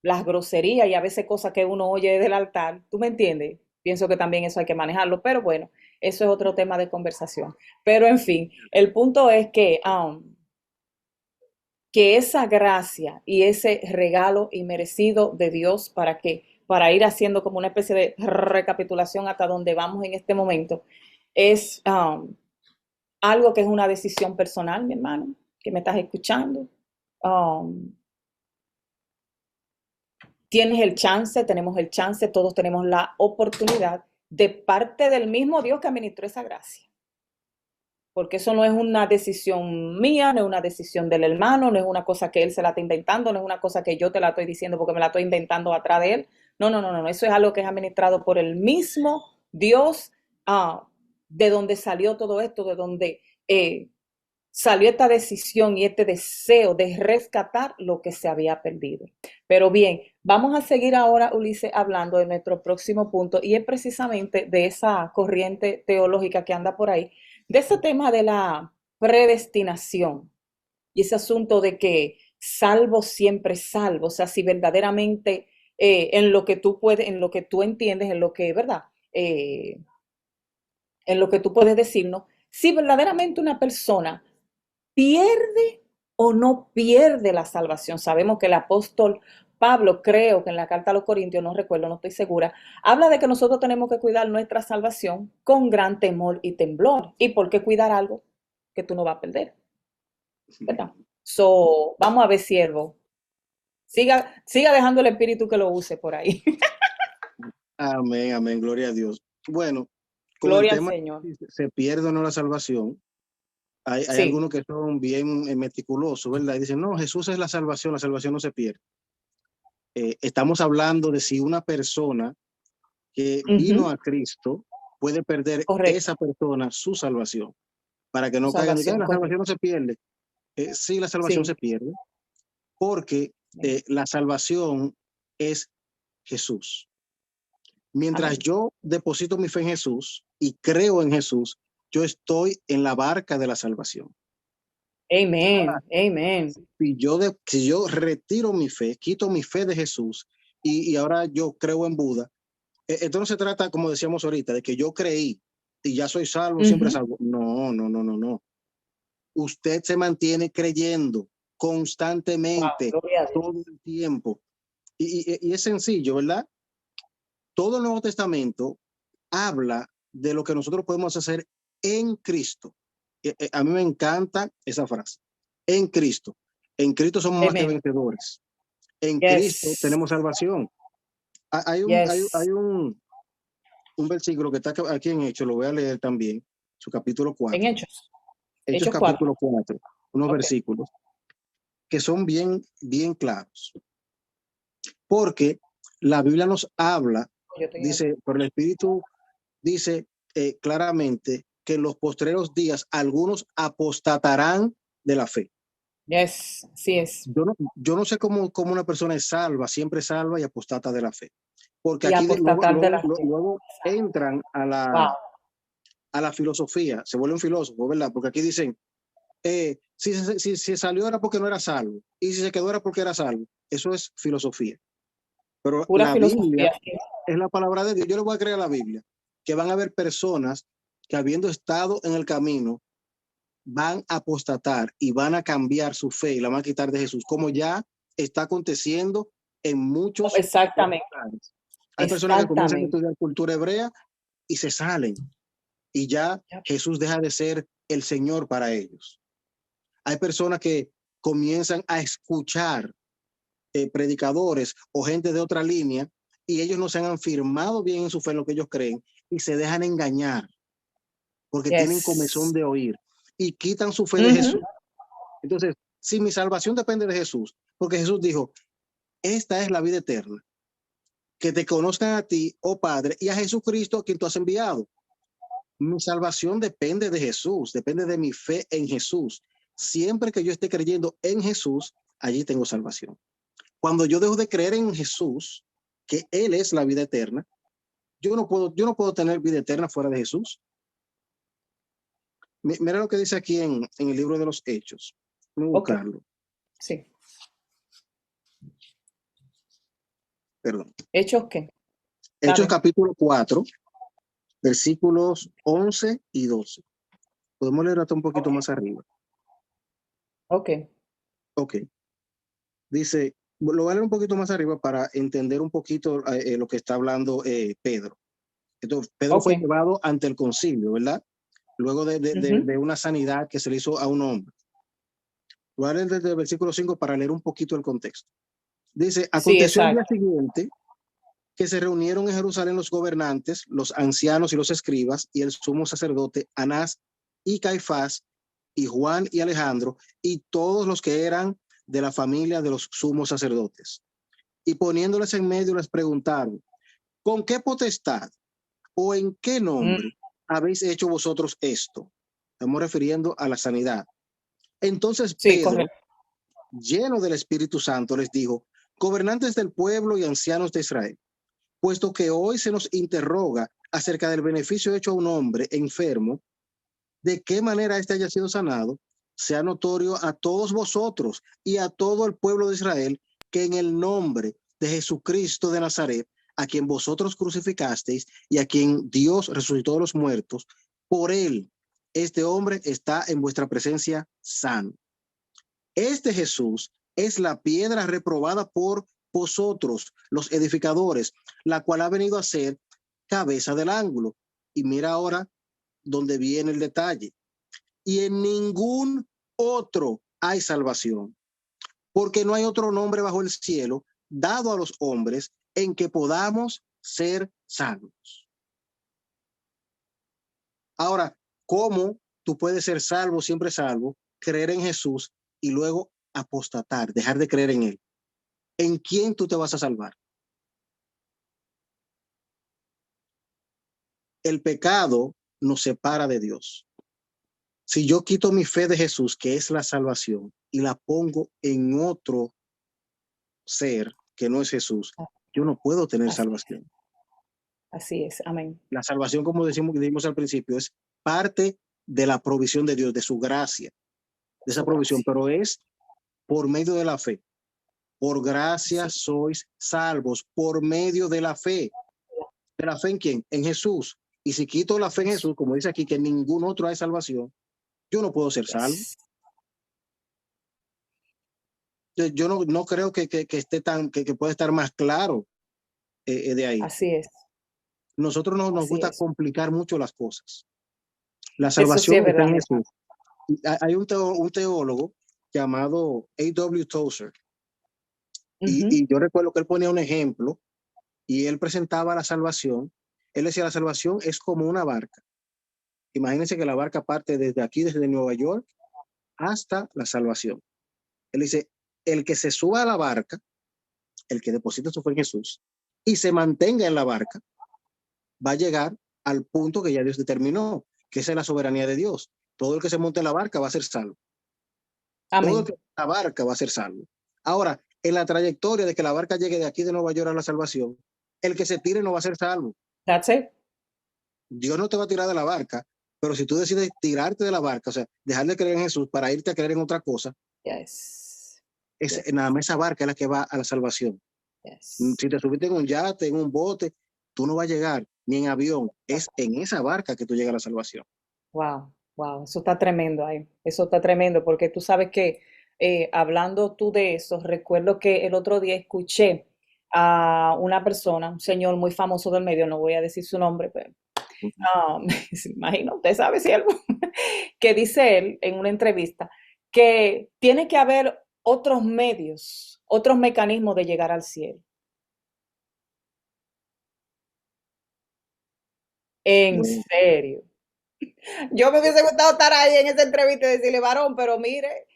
las groserías y a veces cosas que uno oye del altar, ¿tú me entiendes? Pienso que también eso hay que manejarlo, pero bueno, eso es otro tema de conversación. Pero en fin, el punto es que esa gracia y ese regalo inmerecido de Dios para ir haciendo como una especie de recapitulación hasta donde vamos en este momento, es algo que es una decisión personal, mi hermano, que me estás escuchando. Um, Tienes el chance, tenemos el chance, todos tenemos la oportunidad de parte del mismo Dios que administró esa gracia. Porque eso no es una decisión mía, no es una decisión del hermano, no es una cosa que él se la está inventando, no es una cosa que yo te la estoy diciendo porque me la estoy inventando atrás de él. No, no, no, no, eso es algo que es administrado por el mismo Dios, de donde salió todo esto, de donde salió esta decisión y este deseo de rescatar lo que se había perdido. Pero bien, vamos a seguir ahora, Ulises, hablando de nuestro próximo punto y es precisamente de esa corriente teológica que anda por ahí, de ese tema de la predestinación y ese asunto de que salvo siempre salvo, o sea, si verdaderamente en lo que tú puedes, en lo que tú entiendes, en lo que, ¿verdad? En lo que tú puedes decirnos, si verdaderamente una persona pierde o no pierde la salvación. Sabemos que el apóstol Pablo, creo que en la carta a los Corintios, no recuerdo, no estoy segura, habla de que nosotros tenemos que cuidar nuestra salvación con gran temor y temblor. ¿Y por qué cuidar algo que tú no vas a perder? ¿Verdad? So, vamos a ver, siervo. Siga dejando el espíritu que lo use por ahí. Amén, amén, gloria a Dios. Bueno, con el Gloria al tema Señor. si se pierde o no la salvación, hay Sí, algunos que son bien meticulosos, ¿verdad? Y dicen, no, Jesús es la salvación no se pierde. Estamos hablando de si una persona que vino ujú, a Cristo puede perder esa correcto. persona su salvación. Para que Tu no caigan, digan, salvación, la salvación no correcto. se pierde. Sí, la salvación se Sí. pierde porque la salvación es Jesús. Mientras Amén. yo deposito mi fe en Jesús y creo en Jesús, yo estoy en la barca de la salvación. Amen. Amen. Si yo retiro mi fe, quito mi fe de Jesús y ahora yo creo en Buda, esto no se trata, como decíamos ahorita, de que yo creí y ya soy salvo, siempre Ujú. salvo. No, no, no, no, no. Usted se mantiene creyendo Wow, constantemente, gloria a Dios. todo el tiempo. Y es sencillo, ¿verdad? Todo el Nuevo Testamento habla de lo que nosotros podemos hacer en Cristo. A mí me encanta esa frase. En Cristo. En Cristo somos más que Amen. vencedores. En Cristo Yes. tenemos salvación. Hay Yes. un versículo que está aquí en Hechos, lo voy a leer también, su capítulo En 4. Hechos. Hechos Hechos 4. capítulo 4, unos Ok. versículos que son bien, bien claros. Porque la Biblia nos habla, Yo estoy en el... dice, por el Espíritu, dice claramente que en los postreros días algunos apostatarán de la fe. Yes. Sí es. Yo no sé cómo una persona es salva, siempre salva y apostata de la fe. Porque Y aquí apostatar de la fe. luego entran Wow. a la filosofía, se vuelven filósofos, ¿verdad? Porque aquí dicen, si salió era porque no era salvo, y si se quedó era porque era salvo. Eso es filosofía. Pero Pura la Biblia filosofía. es la palabra de Dios. Yo le voy a creer a la Biblia, que van a haber personas que habiendo estado en el camino, van a apostatar y van a cambiar su fe y la van a quitar de Jesús, como ya está aconteciendo en muchos Exactamente. lugares. Hay personas que comienzan a Exactamente. estudiar cultura hebrea y se salen y ya Yep. Jesús deja de ser el Señor para ellos. Hay personas que comienzan a escuchar predicadores o gente de otra línea y ellos no se han afirmado bien en su fe en lo que ellos creen y se dejan engañar porque tienen comezón Yes. de oír y quitan su fe de Ujú. Jesús. Entonces, si mi salvación depende de Jesús, porque Jesús dijo, esta es la vida eterna, que te conozcan a ti, oh Padre, y a Jesucristo a quien tú has enviado. Mi salvación depende de Jesús, depende de mi fe en Jesús. Siempre que yo esté creyendo en Jesús, allí tengo salvación. Cuando yo dejo de creer en Jesús, que Él es la vida eterna, yo no puedo tener vida eterna fuera de Jesús. Mira lo que dice aquí en el libro de los Hechos. Voy a Ok, buscarlo. sí. Perdón. ¿Hechos qué? Está Hechos bien. capítulo 4, versículos 11 y 12. Podemos leer hasta un poquito más arriba. Ok, Ok. Dice, lo voy a leer un poquito más arriba para entender un poquito lo que está hablando Pedro. Entonces, Pedro ok. fue llevado ante el concilio, ¿verdad? Luego Ujú. de una sanidad que se le hizo a un hombre. Voy a leer desde el versículo 5 para leer un poquito el contexto. Dice, Sí, aconteció el día exacto. siguiente que se reunieron en Jerusalén los gobernantes, los ancianos y los escribas, y el sumo sacerdote Anás y Caifás, y Juan y Alejandro, y todos los que eran de la familia de los sumos sacerdotes. Y poniéndoles en medio les preguntaron, ¿con qué potestad o en qué Mm, nombre habéis hecho vosotros esto? Estamos refiriendo a la sanidad. Entonces sí, Pedro, correcto. lleno del Espíritu Santo, les dijo, gobernantes del pueblo y ancianos de Israel, puesto que hoy se nos interroga acerca del beneficio hecho a un hombre enfermo, de qué manera éste haya sido sanado, sea notorio a todos vosotros y a todo el pueblo de Israel que en el nombre de Jesucristo de Nazaret, a quien vosotros crucificasteis y a quien Dios resucitó de los muertos, por él este hombre está en vuestra presencia sano. Este Jesús es la piedra reprobada por vosotros, los edificadores, la cual ha venido a ser cabeza del ángulo. Y mira ahora donde viene el detalle. Y en ningún otro hay salvación, porque no hay otro nombre bajo el cielo dado a los hombres en que podamos ser salvos. Ahora, ¿cómo tú puedes ser salvo, siempre salvo, creer en Jesús y luego apostatar, dejar de creer en Él? ¿En quién tú te vas a salvar? El pecado nos separa de Dios. Si yo quito mi fe de Jesús, que es la salvación, y la pongo en otro ser que no es Jesús, yo no puedo tener Así, salvación. así es. Amén. La salvación, como dijimos al principio, es parte de la provisión de Dios, de su gracia, de esa Su provisión, gracia. pero es por medio de la fe. Por gracia Sí. sois salvos, por medio de la fe. ¿De la fe en quién? En Jesús. Y si quito la fe en Jesús, como dice aquí, que en ningún otro hay salvación, yo no puedo ser salvo. Yes. Yo no creo que esté que pueda estar más claro de ahí. Así es. Nosotros nos Así gusta es. complicar mucho las cosas. La Eso sí es salvación está verdad, en mi Jesús. hermano. Hay un teólogo llamado A.W. Tozer, Ujú. y yo recuerdo que él ponía un ejemplo y él presentaba la salvación. Él decía, la salvación es como una barca. Imagínense que la barca parte desde aquí, desde Nueva York, hasta la salvación. Él dice, el que se suba a la barca, el que deposita su fe en Jesús, y se mantenga en la barca, va a llegar al punto que ya Dios determinó, que esa es la soberanía de Dios. Todo el que se monte en la barca va a ser salvo. Todo el Amén. que la barca va a ser salvo. Ahora, en la trayectoria de que la barca llegue de aquí de Nueva York a la salvación, el que se tire no va a ser salvo. That's it. Dios no te va a tirar de la barca, pero si tú decides tirarte de la barca, o sea, dejar de creer en Jesús para irte a creer en otra cosa, Yes. es Yes. nada más esa barca es la que va a la salvación. Yes. Si te subiste en un yate, en un bote, tú no vas a llegar ni en avión, es en esa barca que tú llegas a la salvación. Wow, wow, eso está tremendo ahí. Eso está tremendo porque tú sabes que hablando tú de eso, recuerdo que el otro día escuché a una persona, un señor muy famoso del medio, no voy a decir su nombre, pero se imagino, usted sabe si algo, que dice él en una entrevista que tiene que haber otros medios, otros mecanismos de llegar al cielo. En Bueno, serio. Yo me hubiese gustado estar ahí en esa entrevista y decirle, varón, pero mire,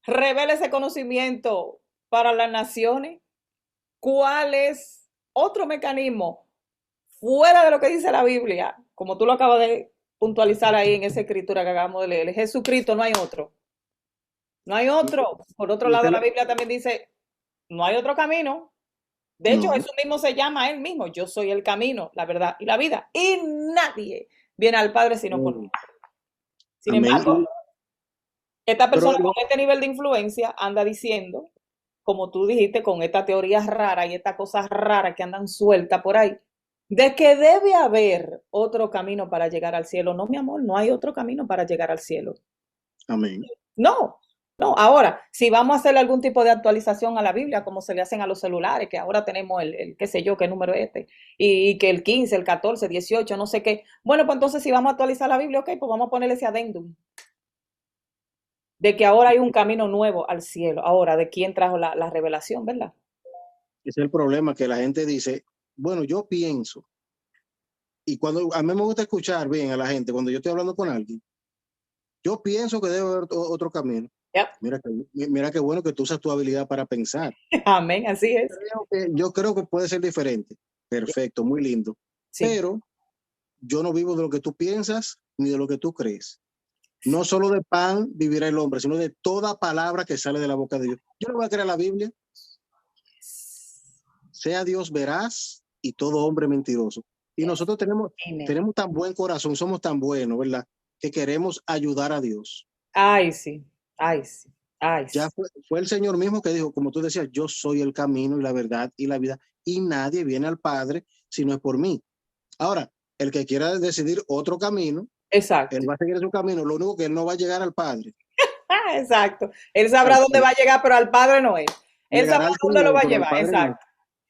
revela ese conocimiento para las naciones. ¿Cuál es otro mecanismo fuera de lo que dice la Biblia? Como tú lo acabas de puntualizar ahí en esa escritura que acabamos de leer. Jesucristo, no hay otro. No hay y, otro. Por otro y lado, usted, la Biblia también dice, no hay otro camino. De hecho, No, eso mismo se llama a él mismo. Yo soy el camino, la verdad y la vida. Y nadie viene al Padre sino por mí. Sin amén. embargo, esta Pero persona con este nivel de influencia anda diciendo, como tú dijiste, con estas teorías raras y estas cosas raras que andan sueltas por ahí, de que debe haber otro camino para llegar al cielo. No, mi amor, no hay otro camino para llegar al cielo. amén. No, no. Ahora, si vamos a hacer algún tipo de actualización a la Biblia, como se le hacen a los celulares, que ahora tenemos el qué sé yo, qué número es este, y que el 15, el 14, 18, no sé qué. Bueno, pues entonces si vamos a actualizar la Biblia, ok, pues vamos a ponerle ese adendum de que ahora hay un camino nuevo al cielo. Ahora, ¿de quién trajo la revelación, verdad? Ese es el problema, que la gente dice, bueno, yo pienso, y cuando a mí me gusta escuchar bien a la gente, cuando yo estoy hablando con alguien, yo pienso que debe haber otro camino. Yep. Mira qué bueno que tú usas tu habilidad para pensar. Amén, así es. Yo creo que puede ser diferente. Perfecto, muy lindo. Sí. Pero yo no vivo de lo que tú piensas ni de lo que tú crees. No solo de pan vivirá el hombre, sino de toda palabra que sale de la boca de Dios. Yo no voy a creer la Biblia. Sea Dios veraz y todo hombre mentiroso. Y Yes. nosotros Amen. tenemos tan buen corazón, somos tan buenos, ¿verdad? Que queremos ayudar a Dios. Ay, sí. Ay, sí. Ay, sí. Ya fue el Señor mismo que dijo, como tú decías, yo soy el camino y la verdad y la vida, y nadie viene al Padre si no es por mí. Ahora, el que quiera decidir otro camino, él Exacto. va a seguir su camino, lo único que él no va a llegar al Padre. Ah, exacto. Él sabrá Al- dónde va a llegar, pero al Padre no es. Él Llegará sabrá al dónde lo cielo, va a pero al llevar. Padre no.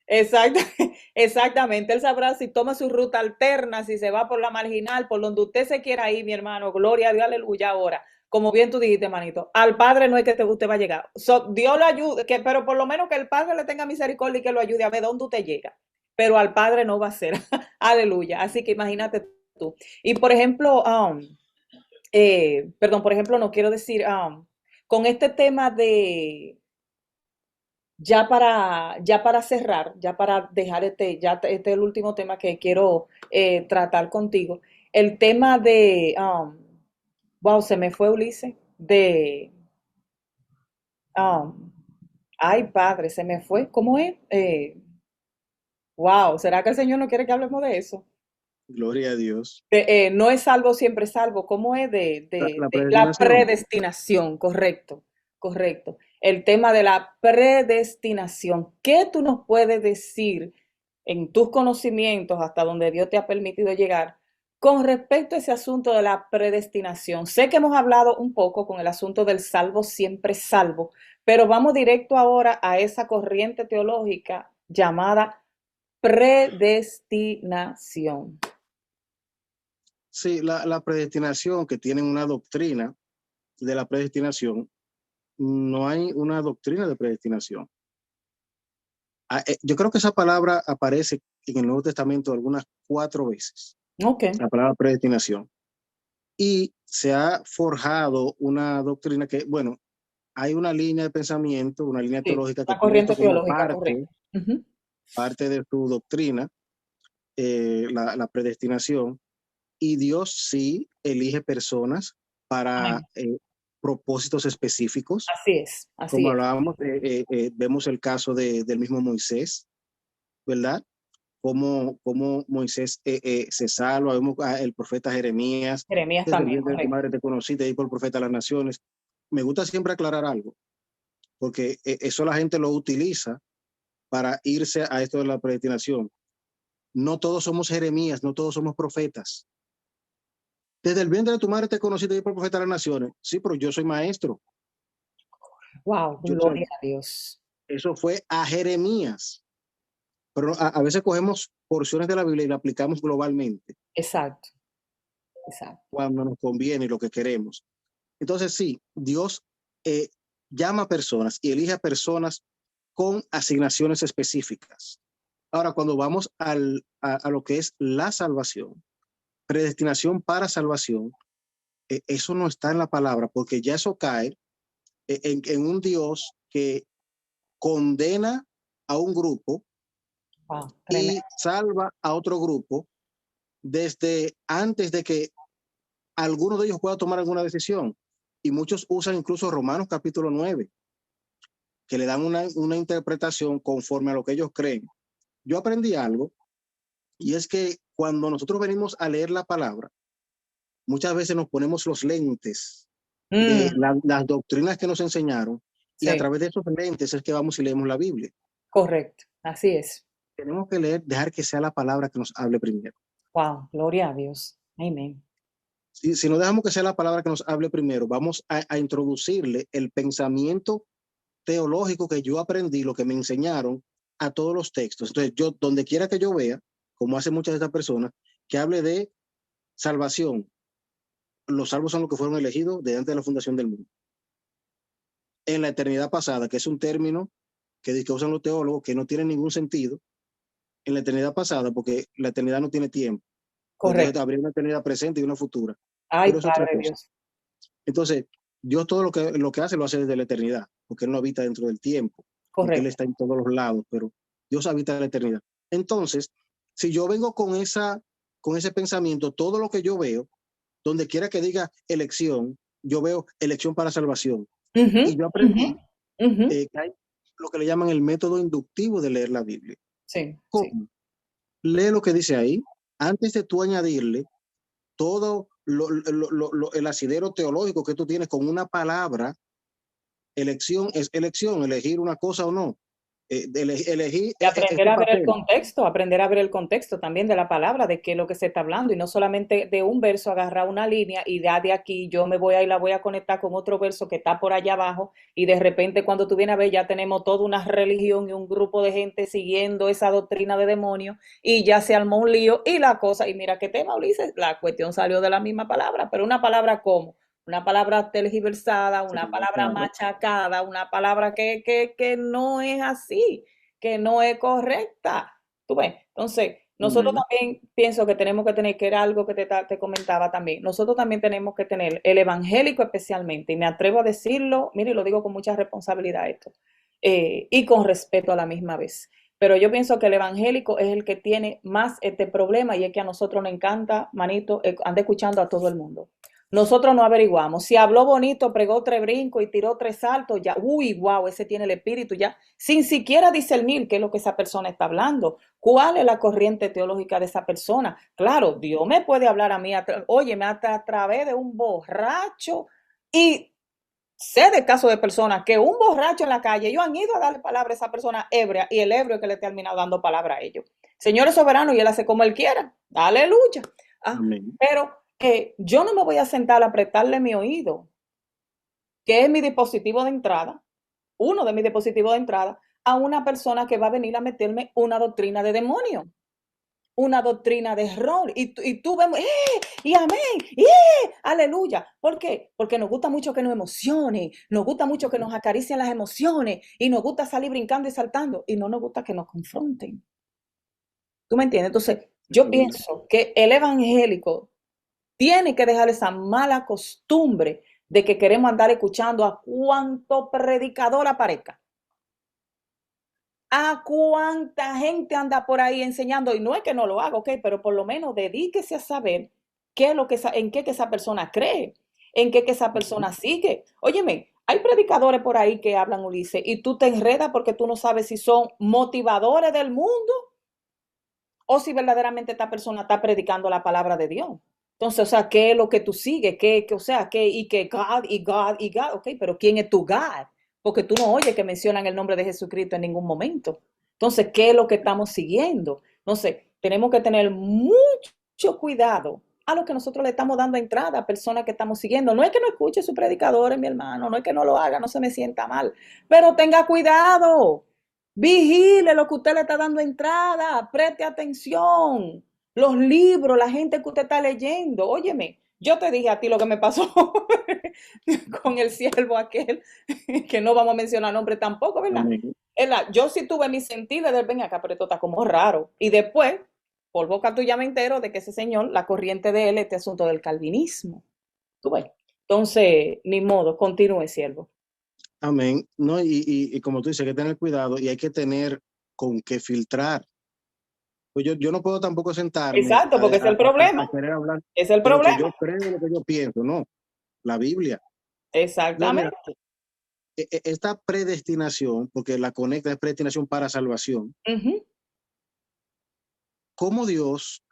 Exacto. Exacto. Exactamente. Él sabrá si toma su ruta alterna, si se va por la marginal, por donde usted se quiera ir, mi hermano. Gloria a Dios, aleluya. Ahora, como bien tú dijiste, manito, al Padre no es que usted va a llegar. Dios lo ayude, pero por lo menos que el Padre le tenga misericordia y que lo ayude a ver dónde usted llega. Pero al Padre no va a ser. Aleluya. Así que imagínate tú. Y por ejemplo, perdón, por ejemplo, no quiero decir, con este tema de, ya para cerrar, ya para dejar este es el último tema que quiero tratar contigo, el tema de, wow, se me fue Ulises, de, um, ay padre, se me fue, ¿cómo es? Wow, ¿será que el Señor no quiere que hablemos de eso? Gloria a Dios. No es salvo, siempre salvo. ¿Cómo es La de la predestinación. predestinación? Correcto, correcto. El tema de la predestinación. ¿Qué tú nos puedes decir en tus conocimientos, hasta donde Dios te ha permitido llegar, con respecto a ese asunto de la predestinación? Sé que hemos hablado un poco con el asunto del salvo, siempre salvo, pero vamos directo ahora a esa corriente teológica llamada predestinación. Sí, la predestinación, que tienen una doctrina de la predestinación, no hay una doctrina de predestinación. Yo creo que esa palabra aparece en el Nuevo Testamento algunas 4 veces, Ok. la palabra predestinación. Y se ha forjado una doctrina que, bueno, hay una línea de pensamiento, una línea Sí, teológica que una tiene corriente esto como teológica, correcto. Ujú. parte de su doctrina, la predestinación, y Dios sí elige personas para Amén. propósitos específicos. Así es, así Como es. hablábamos, vemos el caso del mismo Moisés, ¿verdad? Cómo Moisés se salva, vemos el profeta Jeremías, Jeremías desde el también, vientre de tu correcto. madre te conocí, te di por profeta a las naciones. Me gusta siempre aclarar algo, porque eso la gente lo utiliza para irse a esto de la predestinación. No todos somos Jeremías, no todos somos profetas. Desde el vientre de tu madre te conocí, te di por profeta a las naciones. Sí, pero yo soy maestro. Wow, Yo soy, gloria a Dios. eso fue a Jeremías. Pero a veces cogemos porciones de la Biblia y la aplicamos globalmente Exacto, exacto. cuando nos conviene y lo que queremos. Entonces, sí, Dios eh, llama a personas y elige a personas con asignaciones específicas. Ahora, cuando vamos a lo que es la salvación, predestinación para salvación, eso no está en la palabra, porque ya eso cae en un Dios que condena a un grupo Wow, y tremendo. salva a otro grupo desde antes de que alguno de ellos pueda tomar alguna decisión. Y muchos usan incluso Romanos capítulo 9, que le dan una interpretación conforme a lo que ellos creen. Yo aprendí algo, y es que cuando nosotros venimos a leer la palabra, muchas veces nos ponemos los lentes de Mm, las doctrinas que nos enseñaron, y a sí, través de esos lentes es que vamos y leemos la Biblia. correcto. Así es. Tenemos que leer, dejar que sea la palabra que nos hable primero. Wow, gloria a Dios. Amén. Si no dejamos que sea la palabra que nos hable primero, vamos a introducirle el pensamiento teológico que yo aprendí, lo que me enseñaron, a todos los textos. Entonces, yo, donde quiera que yo vea, como hacen muchas de estas personas, que hable de salvación, los salvos son los que fueron elegidos desde antes de la fundación del mundo. En la eternidad pasada, que es un término que usan los teólogos, que no tiene ningún sentido, en la eternidad pasada, porque la eternidad no tiene tiempo. Entonces, Correcto. habría una eternidad presente y una futura, Ay, pero es otra Padre cosa. Dios. Entonces, Dios todo lo que hace lo hace desde la eternidad, porque Él no habita dentro del tiempo, aunque Él Correcto. está en todos los lados, pero Dios habita en la eternidad. Entonces, si yo vengo con ese pensamiento, todo lo que yo veo, donde quiera que diga elección, yo veo elección para salvación. Ujú, Y yo ujú, aprendí ujú. que hay lo que le llaman el método inductivo de leer la Biblia. Sí, sí. ¿Cómo? Lee lo que dice ahí, antes de tú añadirle todo el asidero teológico que tú tienes con una palabra. Elección es elección, elegir una cosa o no. Elegir Y aprender este a ver el papel. contexto, aprender a ver el contexto también de la palabra, de qué es lo que se está hablando, y no solamente de un verso, agarrar una línea y de aquí yo me voy a y la voy a conectar con otro verso que está por allá abajo, y de repente cuando tú vienes a ver ya tenemos toda una religión y un grupo de gente siguiendo esa doctrina de demonios, y ya se armó un lío, y la cosa, y mira qué tema, Ulises, la cuestión salió de la misma palabra, pero una palabra como una palabra tergiversada, Sí, una palabra claro. machacada, una palabra que no es así, que no es correcta. ¿Tú ves? Entonces, nosotros Amén. también pienso que tenemos que tener, que era algo que te comentaba también, nosotros también tenemos que tener el evangélico especialmente, y me atrevo a decirlo, mire, y lo digo con mucha responsabilidad esto, y con respeto a la misma vez. Pero yo pienso que el evangélico es el que tiene más este problema, y es que a nosotros nos encanta, manito, anda escuchando a todo el mundo. Nosotros no averiguamos. Si habló bonito, pregó 3 brincos y tiró 3 saltos, ya, uy, wow, ese tiene el espíritu ya, sin siquiera discernir qué es lo que esa persona está hablando. ¿Cuál es la corriente teológica de esa persona? Claro, Dios me puede hablar a mí, óyeme, hasta a través de un borracho. Y sé de casos de personas que un borracho en la calle, ellos han ido a darle palabra a esa persona ebria, y el ebrio es que le ha terminado dando palabra a ellos. Señor es soberano y él hace como él quiera. Aleluya. Ah, Amén. pero yo no me voy a sentar a apretarle mi oído, que es mi dispositivo de entrada, uno de mis dispositivos de entrada, a una persona que va a venir a meterme una doctrina de demonio, una doctrina de error. Y tú vemos, y amén, aleluya. ¿Por qué? Porque nos gusta mucho que nos emocione, nos gusta mucho que nos acaricien las emociones, y nos gusta salir brincando y saltando, y no nos gusta que nos confronten. ¿Tú me entiendes? Entonces, yo Sí. pienso que el evangélico tiene que dejar esa mala costumbre de que queremos andar escuchando a cuánto predicador aparezca, a cuánta gente anda por ahí enseñando, y no es que no lo haga, ok, pero por lo menos dedíquese a saber qué es lo que en qué que esa persona cree, en qué que esa persona sigue. Óyeme, hay predicadores por ahí que hablan, Ulises, y tú te enredas porque tú no sabes si son motivadores del mundo o si verdaderamente esta persona está predicando la palabra de Dios. Entonces, o sea, ¿qué es lo que tú sigues? O sea, y que God y God y God, ok, pero ¿quién es tu God? Porque tú no oyes que mencionan el nombre de Jesucristo en ningún momento. Entonces, ¿qué es lo que estamos siguiendo? Entonces, tenemos que tener mucho cuidado a lo que nosotros le estamos dando entrada a personas que estamos siguiendo. No es que no escuche sus predicadores, mi hermano, no es que no lo haga, no se me sienta mal, pero tenga cuidado. Vigile lo que usted le está dando entrada, preste atención. Los libros, la gente que usted está leyendo. Óyeme, yo te dije a ti lo que me pasó con el siervo aquel, que no vamos a mencionar nombre tampoco, ¿verdad? Amén. Yo sí tuve mi sentido de ven acá, pero esto está como raro. Y después, por boca tuya me entero de que ese señor, la corriente de él, este asunto del calvinismo. ¿Tú ves? Entonces, ni modo, continúe, siervo. Amén. No, y como tú dices, hay que tener cuidado y hay que tener con qué filtrar. Pues yo no puedo tampoco sentarme Exacto, porque es el a problema. querer hablar Es el de lo que yo problema. creo, de lo que yo pienso. No, la Biblia. Entonces, mira, Exactamente. esta predestinación, porque la conecta es predestinación para salvación, Ujú. como Dios,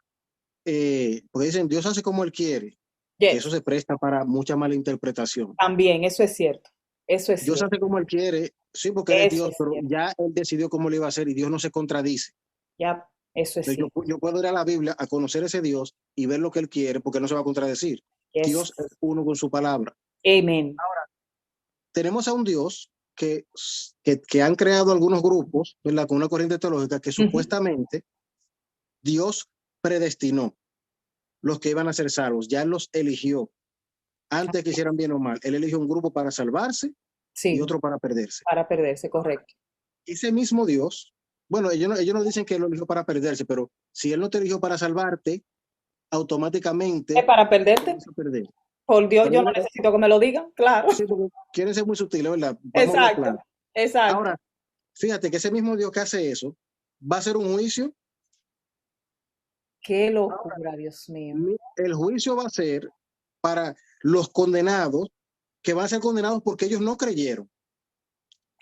porque dicen, Dios hace como Él quiere, que eso Yes, se presta para mucha mala interpretación. también, eso es cierto. Eso es Dios cierto. hace como Él quiere, sí, porque Él es Eso Dios, es pero cierto. ya Él decidió cómo lo iba a hacer y Dios no se contradice. Ya, eso es Entonces cierto. yo puedo ir a la Biblia a conocer ese Dios y ver lo que Él quiere, porque no se va a contradecir. Yes. Dios es uno con su palabra. Amen. Tenemos a un Dios que han creado algunos grupos, ¿verdad? Con una corriente teológica que Ujú. supuestamente Dios predestinó los que iban a ser salvos, ya Él los eligió antes que hicieran bien o mal. Él eligió un grupo para salvarse y Sí, otro para perderse. para perderse, correcto. Ese mismo Dios, bueno, ellos no dicen que lo eligió para perderse, pero si Él no te eligió para salvarte, ¿Es automáticamente para te perderte? hizo perder. Por Dios, Pero yo no necesito que me lo digan, claro. sí, porque quieren ser muy sutiles, ¿verdad? Vamos a hablar Exacto, claro. exacto. Ahora, fíjate que ese mismo Dios que hace eso va a hacer un juicio. Qué Ahora, locura, Dios mío. el juicio va a ser para los condenados, que van a ser condenados porque ellos no creyeron.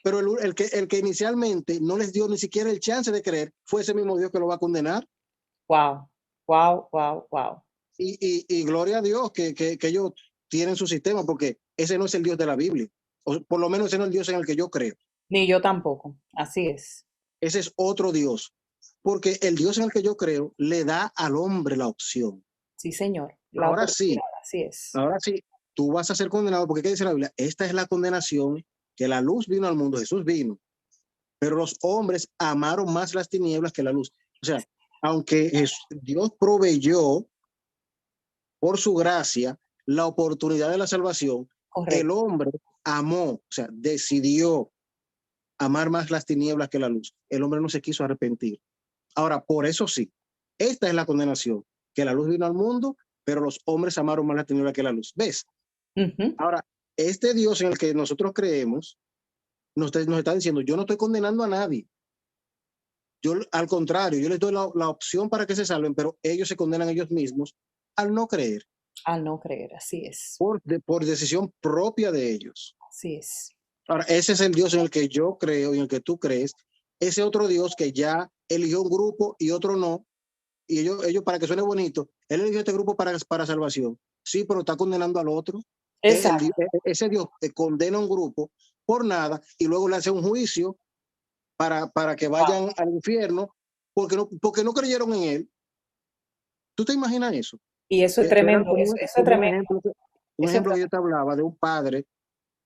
Pero el que inicialmente no les dio ni siquiera el chance de creer, fue ese mismo Dios que lo va a condenar. Wow, wow, wow, wow. Y gloria a Dios que ellos tienen su sistema, porque ese no es el Dios de la Biblia. O por lo menos ese no es el Dios en el que yo creo. Ni yo tampoco. Así es. Ese es otro Dios. Porque el Dios en el que yo creo le da al hombre la opción. Sí, señor. La Ahora oportunidad, sí, así es. ahora sí, tú vas a ser condenado, porque ¿qué dice la Biblia? Esta es la condenación, que la luz vino al mundo, Jesús vino, pero los hombres amaron más las tinieblas que la luz. O sea, aunque Dios proveyó por su gracia la oportunidad de la salvación, el Correcto. hombre amó, o sea, decidió amar más las tinieblas que la luz. El hombre no se quiso arrepentir. Ahora, por eso sí, esta es la condenación, que la luz vino al mundo, pero los hombres amaron más la tiniebla que la luz. ¿Ves? Ujú. Ahora, este Dios en el que nosotros creemos nos está diciendo, yo no estoy condenando a nadie. Yo, al contrario, yo les doy la opción para que se salven, pero ellos se condenan a ellos mismos al no creer, Al no creer, así es. por decisión propia de ellos. Así es. Ahora, ese es el Dios en el que yo creo y en el que tú crees. Ese otro Dios que ya eligió un grupo y otro no, y ellos para que suene bonito, él eligió este grupo para salvación. Sí, pero está condenando al otro. Exacto. Ese Dios condena a un grupo por nada y luego le hace un juicio para que Wow. vayan al infierno porque no creyeron en él. ¿Tú te imaginas eso? Y eso es Era tremendo, eso es como tremendo, un eso es ejemplo que yo tremendo. te hablaba de un padre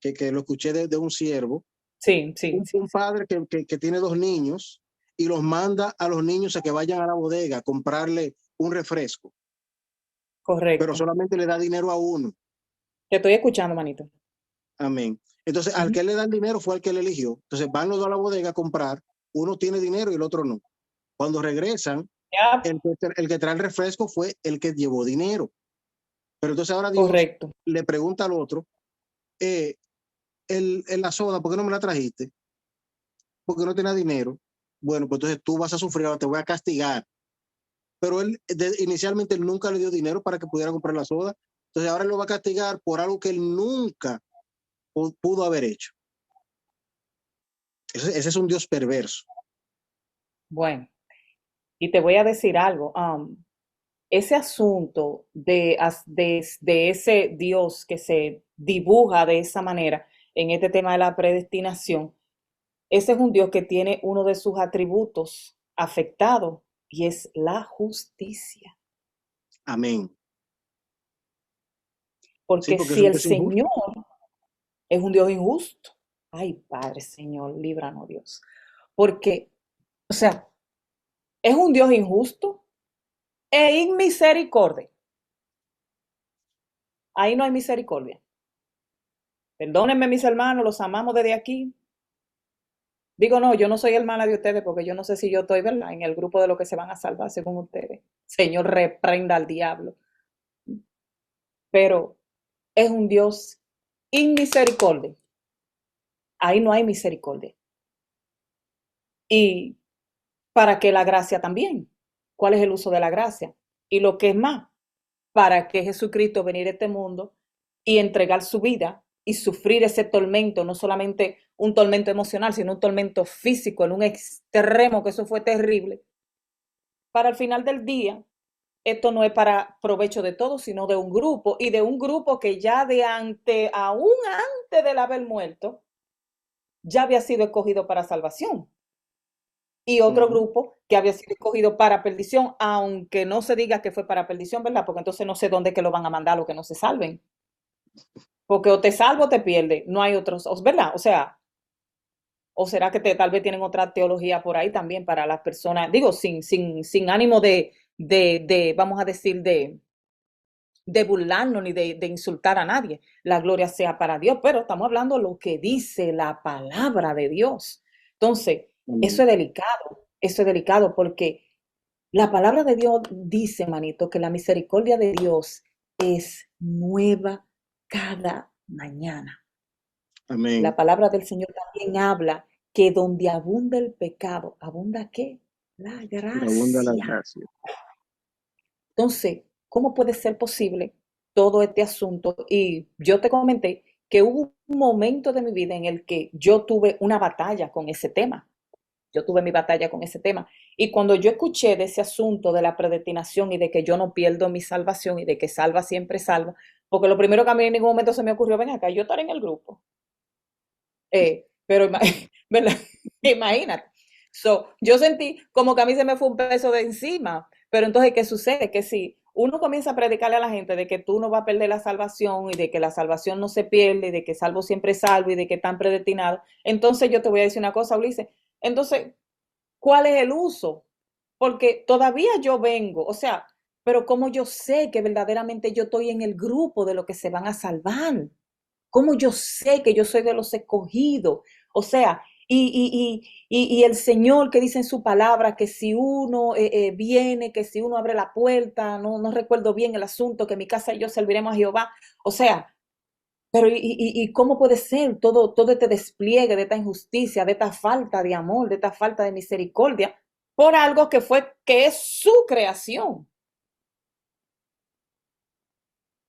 que lo escuché de un siervo, Sí, sí, sí, un sí. padre que tiene dos niños y los manda a los niños a que vayan a la bodega a comprarle un refresco, pero Correcto. solamente le da dinero a uno. Te estoy escuchando, manito. Amén. Entonces, al Ujú. que le da el dinero fue al que le eligió. Entonces, van los dos a la bodega a comprar, uno tiene dinero y el otro no. Cuando regresan, Ya, el que trae el refresco fue el que llevó dinero. Pero entonces ahora Dios correcto. le pregunta al otro, eh, la soda, ¿por qué no me la trajiste? Porque no tenía dinero. Bueno, pues entonces tú vas a sufrir, ahora te voy a castigar. Pero inicialmente él nunca le dio dinero para que pudiera comprar la soda. Entonces ahora él lo va a castigar por algo que él nunca pudo haber hecho. Ese es un Dios perverso. Bueno, y te voy a decir algo. Ese asunto de ese Dios que se dibuja de esa manera en este tema de la predestinación, ese es un Dios que tiene uno de sus atributos afectados y es la justicia. Amén. Sí, Porque porque es si un el Dios injusto. Señor es un Dios injusto, ay Padre Señor, líbranos Dios. Porque, o sea, es un Dios injusto e inmisericordia. Ahí no hay misericordia. Perdónenme mis hermanos, los amamos desde aquí. Digo, no, yo no soy hermana de ustedes porque yo no sé si yo estoy, ¿verdad? En el grupo de los que se van a salvar según ustedes. Señor, reprenda al diablo. Pero es un Dios inmisericordia. Ahí no hay misericordia. Y para que la gracia también. ¿Cuál es el uso de la gracia? Y lo que es más, para que Jesucristo venir a este mundo y entregar su vida y sufrir ese tormento, no solamente un tormento emocional, sino un tormento físico en un extremo, que eso fue terrible, para el final del día, esto no es para provecho de todos, sino de un grupo, y de un grupo que ya aún antes del haber muerto, ya había sido escogido para salvación. Y otro grupo que había sido escogido para perdición, aunque no se diga que fue para perdición, ¿verdad? Porque entonces no sé dónde que lo van a mandar los que no se salven. Porque o te salvo o te pierde, no hay otros, ¿verdad? O sea, o será que tal vez tienen otra teología por ahí también para las personas, digo, sin ánimo vamos a decir, de burlarnos ni de insultar a nadie. La gloria sea para Dios, pero estamos hablando lo que dice la palabra de Dios. Entonces, eso es delicado porque la palabra de Dios dice, manito, que la misericordia de Dios es nueva cada mañana. Amén. La palabra del Señor también habla que donde abunda el pecado, ¿abunda qué? La Y abunda la gracia. gracia. Entonces, ¿cómo puede ser posible todo este asunto? Y yo te comenté que hubo un momento de mi vida en el que yo tuve una batalla con ese tema. Yo tuve mi batalla con ese tema. Y cuando yo escuché de ese asunto de la predestinación y de que yo no pierdo mi salvación y de que salva siempre salva, porque lo primero que a mí en ningún momento se me ocurrió, ven acá, yo estaré en el grupo. Pero, ¿verdad? Imagínate. Yo sentí como que a mí se me fue un peso de encima. Pero entonces, ¿qué sucede? Que si uno comienza a predicarle a la gente de que tú no vas a perder la salvación y de que la salvación no se pierde y de que salvo siempre es salvo y de que están predestinados, entonces yo te voy a decir una cosa, Ulises. Entonces, ¿cuál es el uso? Porque todavía yo vengo, o sea, pero ¿cómo yo sé que verdaderamente yo estoy en el grupo de los que se van a salvar? ¿Cómo yo sé que yo soy de los escogidos? O sea, y el Señor que dice en su palabra que si uno viene, que si uno abre la puerta, no recuerdo bien el asunto, que mi casa y yo serviremos a Jehová. O sea, pero ¿y cómo puede ser todo este despliegue de esta injusticia, de esta falta de amor, de esta falta de misericordia, por algo que es su creación?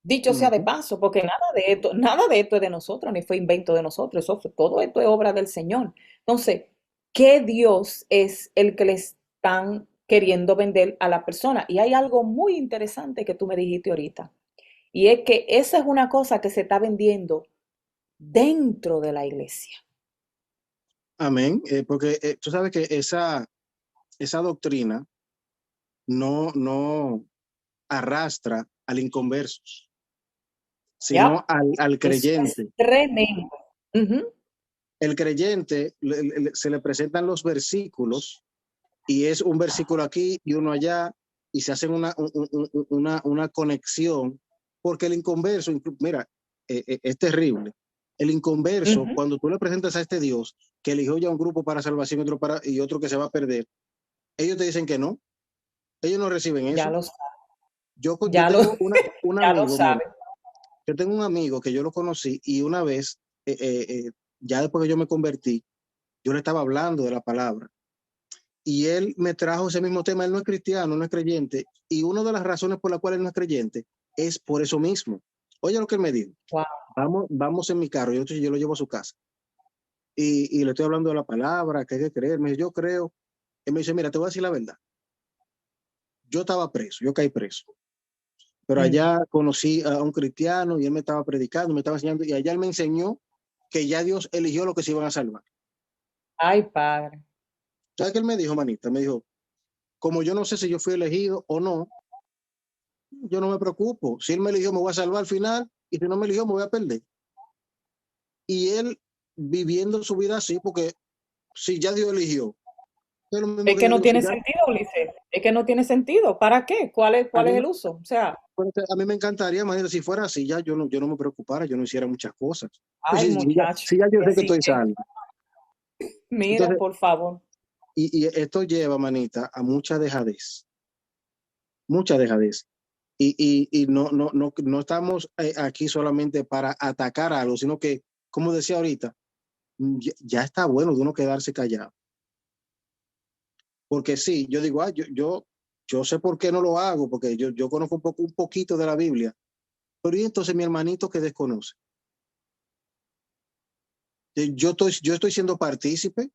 Dicho sea de Ujú. paso, porque nada de esto es de nosotros, ni fue invento de nosotros, todo esto es obra del Señor. Entonces, ¿qué Dios es el que le están queriendo vender a la persona? Y hay algo muy interesante que tú me dijiste ahorita, y es que esa es una cosa que se está vendiendo dentro de la iglesia. Amén. Porque tú sabes que esa doctrina no arrastra al inconverso, sino ¿Ya? al Eso es creyente. tremendo. Ujú, El creyente se le presentan los versículos y es un versículo aquí y uno allá y se hacen una conexión, porque el inconverso, mira, es terrible. El inconverso, ujú. cuando tú le presentas a este Dios que eligió ya un grupo para salvación y otro que se va a perder, ellos te dicen que no, ellos no reciben Ya eso. lo, Yo ya lo, tengo un ya lo amigo, mira, sabe. yo tengo un amigo que yo lo conocí y una vez, ya después que yo me convertí, yo le estaba hablando de la palabra y él me trajo ese mismo tema. Él no es cristiano, no es creyente, y una de las razones por las cuales él no es creyente es por eso mismo. Oye lo que él me dijo: Wow. vamos en mi carro, yo lo llevo a su casa y le estoy hablando de la palabra, que hay que creer. Me dice, yo creo. Él me dice, mira, te voy a decir la verdad, yo estaba preso, yo caí preso, pero Mm. allá conocí a un cristiano y él me estaba predicando, me estaba enseñando, y allá él me enseñó que ya Dios eligió lo que se iban a salvar. Ay, padre. ¿Sabes qué él me dijo, manita? Me dijo, como yo no sé si yo fui elegido o no, yo no me preocupo. Si él me eligió, me voy a salvar al final, y si no me eligió, me voy a perder. Y él viviendo su vida así, porque si ya Dios eligió, es lo mismo Es que que yo no digo, si tiene ya, sentido, Ulises. Es que no tiene sentido. ¿Para qué? a ¿Cuál mí, es el uso? O sea, a mí me encantaría, imagínate, si fuera así, ya yo no me preocupara, yo no hiciera muchas cosas. Pues ay, muchacho. si ya yo sé que Así estoy que, salvo. mira, Entonces, por favor. y esto lleva, manita, a mucha dejadez. Y no estamos aquí solamente para atacar algo, sino que, como decía ahorita, ya está bueno de uno quedarse callado. Porque sí, yo digo, yo sé por qué no lo hago, porque yo conozco un poquito de la Biblia, pero y entonces mi hermanito que desconoce. Yo estoy siendo partícipe,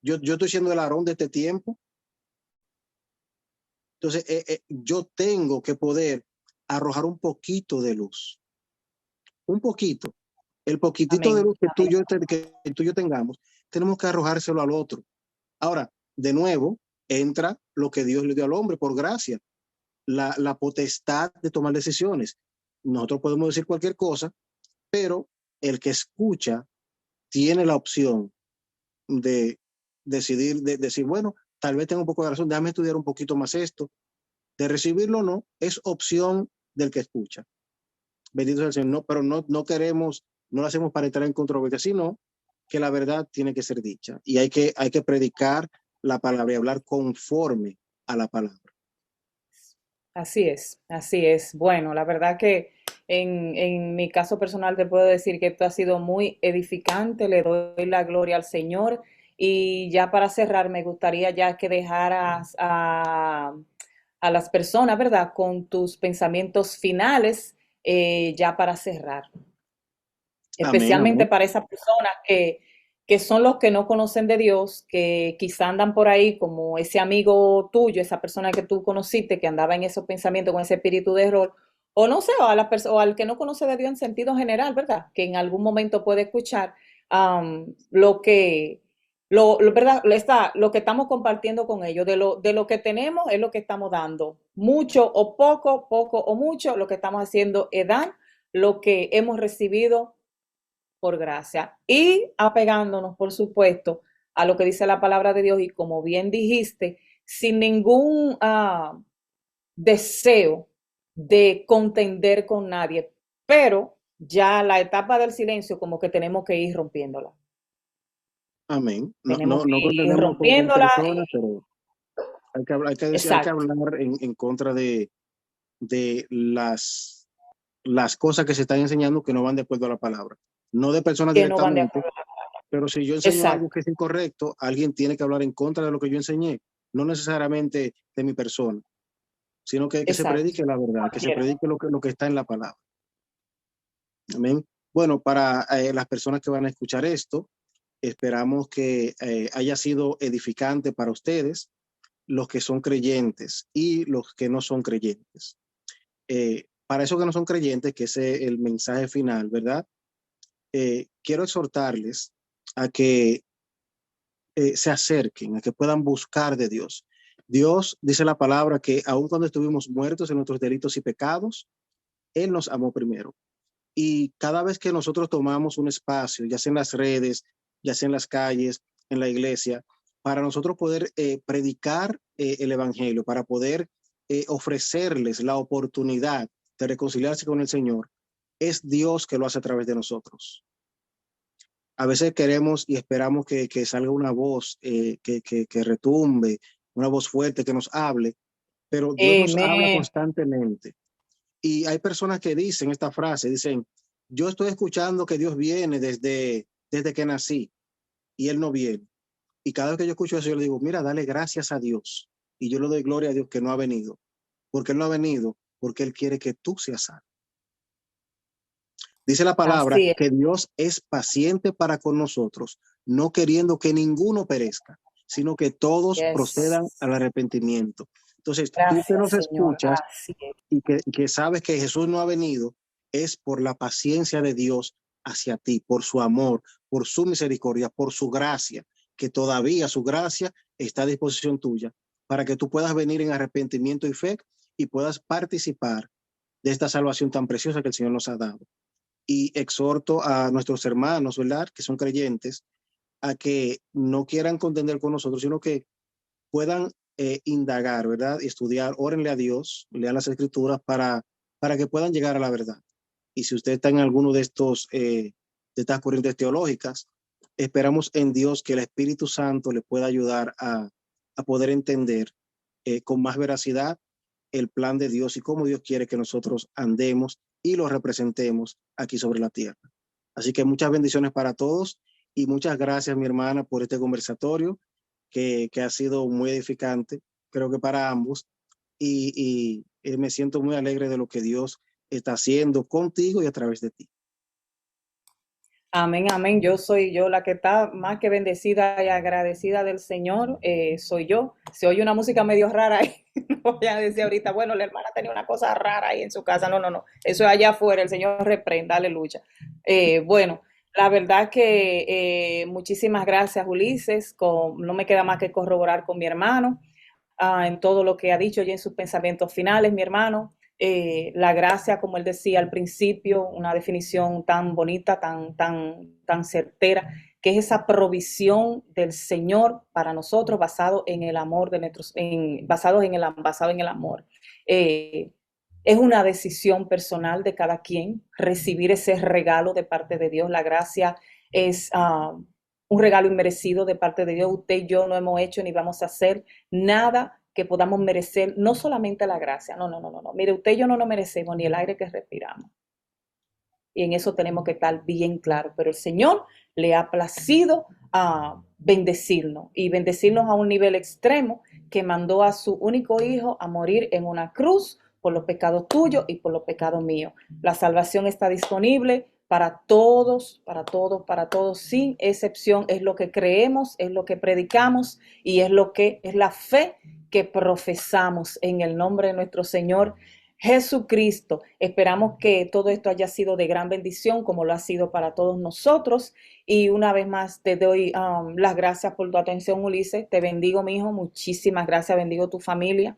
yo estoy siendo el Aarón de este tiempo. Entonces, yo tengo que poder arrojar un poquito de luz, un poquito. El poquitito de Amén. luz que tú y yo tengamos, tenemos que arrojárselo al otro. Ahora, de nuevo, entra lo que Dios le dio al hombre por gracia, la potestad de tomar decisiones. Nosotros podemos decir cualquier cosa, pero el que escucha tiene la opción de decidir, de decir, bueno, tal vez tengo un poco de razón, déjame estudiar un poquito más esto. De recibirlo o no, es opción del que escucha. Bendito sea el Señor. No, pero no queremos, no lo hacemos para entrar en controversia, sino que la verdad tiene que ser dicha. Y hay que predicar la palabra y hablar conforme a la palabra. Así es, así es. Bueno, la verdad que en mi caso personal te puedo decir que esto ha sido muy edificante, le doy la gloria al Señor y ya para cerrar me gustaría ya que dejaras a las personas, ¿verdad? Con tus pensamientos finales ya para cerrar, Amén, especialmente amén. para esas personas que son los que no conocen de Dios, que quizá andan por ahí como ese amigo tuyo, esa persona que tú conociste, que andaba en esos pensamientos, con ese espíritu de error, o no sé, o al que no conoce de Dios en sentido general, ¿verdad? Que en algún momento puede escuchar lo que, ¿verdad? Lo que estamos compartiendo con ellos, de lo que tenemos es lo que estamos dando. Mucho o poco, poco o mucho, lo que estamos haciendo es dar lo que hemos recibido por gracia y apegándonos, por supuesto, a lo que dice la palabra de Dios y como bien dijiste, sin ningún deseo de contender con nadie, pero ya la etapa del silencio como que tenemos que ir rompiéndola. Amén. Tenemos No que ir contenemos con rompiéndola. personas, pero hay que decir, hay que Exacto. hablar en contra de las cosas que se están enseñando que no van de acuerdo a la palabra. No de personas Que no van de directamente, acuerdo. pero si yo enseño algo Exacto. que es incorrecto, alguien tiene que hablar en contra de lo que yo enseñé, no necesariamente de mi persona, sino que se Exacto. predique la verdad, que se Cualquiera. predique lo que está en la palabra. Amén. Bueno, para las personas que van a escuchar esto, esperamos que haya sido edificante para ustedes, los que son creyentes y los que no son creyentes. Para esos que no son creyentes, que ese es el mensaje final, ¿verdad? Quiero exhortarles a que se acerquen, a que puedan buscar de Dios. Dios dice la palabra que aun cuando estuvimos muertos en nuestros delitos y pecados, Él nos amó primero. Y cada vez que nosotros tomamos un espacio, ya sea en las redes, ya sea en las calles, en la iglesia, para nosotros poder predicar el Evangelio, para poder ofrecerles la oportunidad de reconciliarse con el Señor, es Dios que lo hace a través de nosotros. A veces queremos y esperamos que salga una voz que retumbe, una voz fuerte que nos hable, pero Dios nos habla Amén. constantemente. Y hay personas que dicen esta frase, dicen, yo estoy escuchando que Dios viene desde que nací y Él no viene. Y cada vez que yo escucho eso, yo le digo, mira, dale gracias a Dios. Y yo le doy gloria a Dios que no ha venido. ¿Porque Él no ha venido? Porque Él quiere que tú seas salvo. Dice la palabra Así es. que Dios es paciente para con nosotros, no queriendo que ninguno perezca, sino que todos Yes. procedan al arrepentimiento. Entonces, tú que Gracias, nos Señor. escuchas Así es. y que sabes que Jesús no ha venido, es por la paciencia de Dios hacia ti, por su amor, por su misericordia, por su gracia, que todavía su gracia está a disposición tuya, para que tú puedas venir en arrepentimiento y fe y puedas participar de esta salvación tan preciosa que el Señor nos ha dado. Y exhorto a nuestros hermanos, ¿verdad?, que son creyentes, a que no quieran contender con nosotros, sino que puedan indagar, ¿verdad? Y estudiar, órenle a Dios, lean las escrituras para que puedan llegar a la verdad. Y si usted está en alguno de estas corrientes teológicas, esperamos en Dios que el Espíritu Santo le pueda ayudar a poder entender con más veracidad el plan de Dios y cómo Dios quiere que nosotros andemos y lo representemos aquí sobre la tierra. Así que muchas bendiciones para todos y muchas gracias, mi hermana, por este conversatorio que ha sido muy edificante, creo que para ambos. Y me siento muy alegre de lo que Dios está haciendo contigo y a través de ti. Amén, amén. Yo soy yo la que está más que bendecida y agradecida del Señor. Soy yo. Se oye una música medio rara ahí. No voy a decir ahorita, bueno, la hermana tenía una cosa rara ahí en su casa. No, no, no. Eso es allá afuera. El Señor reprenda, aleluya. Bueno, la verdad que muchísimas gracias, Ulises. No me queda más que corroborar con mi hermano en todo lo que ha dicho y en sus pensamientos finales, mi hermano. La gracia, como él decía al principio, una definición tan bonita, tan certera, que es esa provisión del Señor para nosotros basado en el amor de nuestros, basado en el amor. Eh, es una decisión personal de cada quien recibir ese regalo de parte de Dios. La gracia es un regalo inmerecido de parte de Dios. Usted y yo no hemos hecho ni vamos a hacer nada que podamos merecer, no solamente la gracia, no, no, no, no, no. Mire, usted y yo no nos merecemos ni el aire que respiramos. Y en eso tenemos que estar bien claros. Pero el Señor le ha placido a bendecirnos y bendecirnos a un nivel extremo que mandó a su único hijo a morir en una cruz por los pecados tuyos y por los pecados míos. La salvación está disponible para todos, para todos, para todos, sin excepción. Es lo que creemos, es lo que predicamos y es lo que es la fe que profesamos en el nombre de nuestro Señor Jesucristo. Esperamos que todo esto haya sido de gran bendición, como lo ha sido para todos nosotros. Y una vez más te doy las gracias por tu atención, Ulises. Te bendigo, mi hijo. Muchísimas gracias. Bendigo tu familia.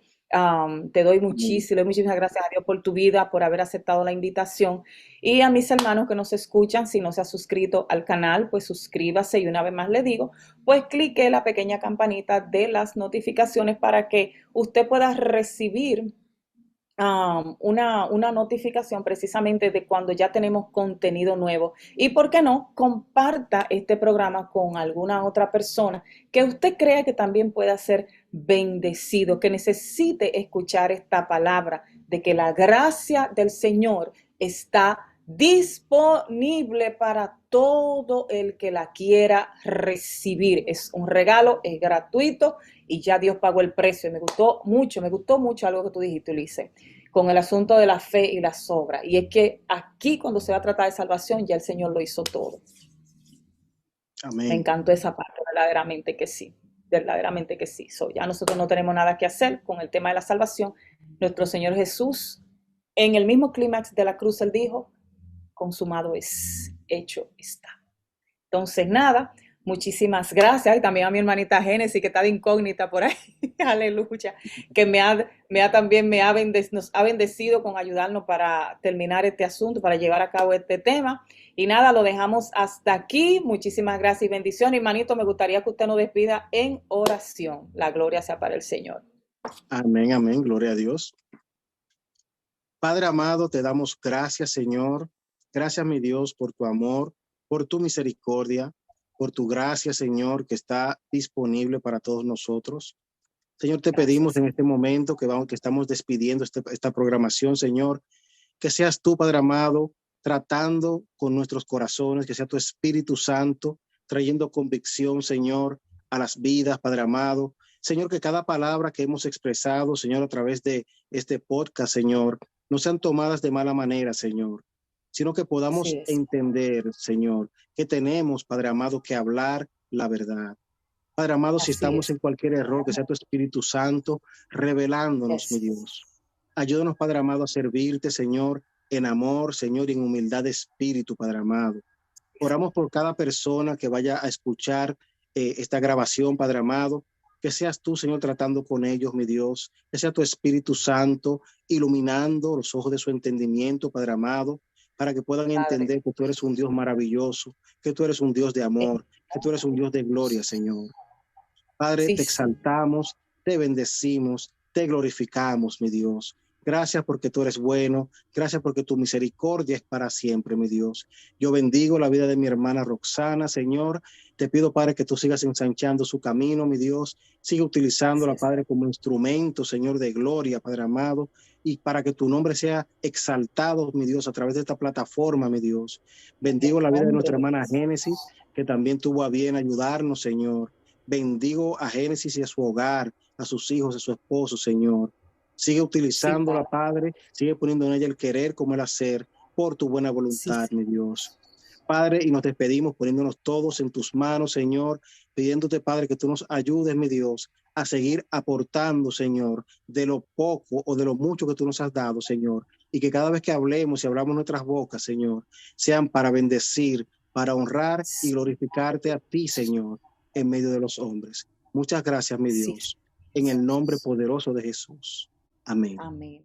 Te doy muchísimas gracias a Dios por tu vida, por haber aceptado la invitación. Y a mis hermanos que nos escuchan, si no se ha suscrito al canal, pues suscríbase. Y una vez más le digo, pues clique la pequeña campanita de las notificaciones para que usted pueda recibir una notificación precisamente de cuando ya tenemos contenido nuevo. Y por qué no, comparta este programa con alguna otra persona que usted crea que también pueda ser bendecido, que necesite escuchar esta palabra de que la gracia del Señor está disponible para todo el que la quiera recibir. Es un regalo, es gratuito y ya Dios pagó el precio. Me gustó mucho algo que tú dijiste, Ulises, con el asunto de la fe y las obras. Y es que aquí cuando se va a tratar de salvación, ya el Señor lo hizo todo. Me Amén. encantó esa parte, verdaderamente que sí, verdaderamente que sí. Ya nosotros no tenemos nada que hacer con el tema de la salvación. Nuestro Señor Jesús, en el mismo clímax de la cruz, él dijo, consumado es, hecho está. Entonces, nada, muchísimas gracias. Y también a mi hermanita Génesis, que está de incógnita por ahí. Aleluya. Que nos ha bendecido con ayudarnos para terminar este asunto, para llevar a cabo este tema. Y nada, lo dejamos hasta aquí. Muchísimas gracias y bendiciones. Hermanito, me gustaría que usted nos despida en oración. La gloria sea para el Señor. Amén, amén. Gloria a Dios. Padre amado, te damos gracias, Señor. Gracias, mi Dios, por tu amor, por tu misericordia, por tu gracia, Señor, que está disponible para todos nosotros. Señor, te pedimos Gracias. en este momento que estamos despidiendo esta programación, Señor, que seas tú, Padre amado, tratando con nuestros corazones, que sea tu Espíritu Santo, trayendo convicción, Señor, a las vidas, Padre amado. Señor, que cada palabra que hemos expresado, Señor, a través de este podcast, Señor, no sean tomadas de mala manera, Señor, sino que Así podamos es. entender, Señor, que tenemos, Padre amado, que hablar la verdad. Padre amado, si Así estamos es. en cualquier error, que sea tu Espíritu Santo revelándonos, mi Yes. Dios. Ayúdanos, Padre amado, a servirte, Señor, en amor, Señor, y en humildad de espíritu, Padre amado. Oramos por cada persona que vaya a escuchar esta grabación, Padre amado. Que seas tú, Señor, tratando con ellos, mi Dios. Que sea tu Espíritu Santo iluminando los ojos de su entendimiento, Padre amado, para que puedan Padre. entender que tú eres un Dios maravilloso, que tú eres un Dios de amor, que tú eres un Dios de gloria, Señor. Padre, Sí, te sí. exaltamos, te bendecimos, te glorificamos, mi Dios. Gracias porque tú eres bueno. Gracias porque tu misericordia es para siempre, mi Dios. Yo bendigo la vida de mi hermana Roxana, Señor. Te pido, Padre, que tú sigas ensanchando su camino, mi Dios. Sigue utilizándola, Gracias. Padre, como instrumento, Señor, de gloria, Padre amado. Y para que tu nombre sea exaltado, mi Dios, a través de esta plataforma, mi Dios. En Bendigo el la vida de nombre nuestra de hermana Génesis, Jesús. que también tuvo a bien ayudarnos, Señor. Bendigo a Génesis y a su hogar, a sus hijos, a su esposo, Señor. Sigue Sí, utilizándola, Padre. Padre. Sigue poniendo en ella el querer como el hacer por tu buena Sí, voluntad, sí. mi Dios. Padre, y nos despedimos poniéndonos todos en tus manos, Señor, pidiéndote, Padre, que tú nos ayudes, mi Dios, a seguir aportando, Señor, de lo poco o de lo mucho que tú nos has dado, Señor, y que cada vez que hablemos y abramos nuestras bocas, Señor, sean para bendecir, para honrar y glorificarte a ti, Señor, en medio de los hombres. Muchas gracias, mi Sí, Dios, en el nombre poderoso de Jesús. Amén. amén.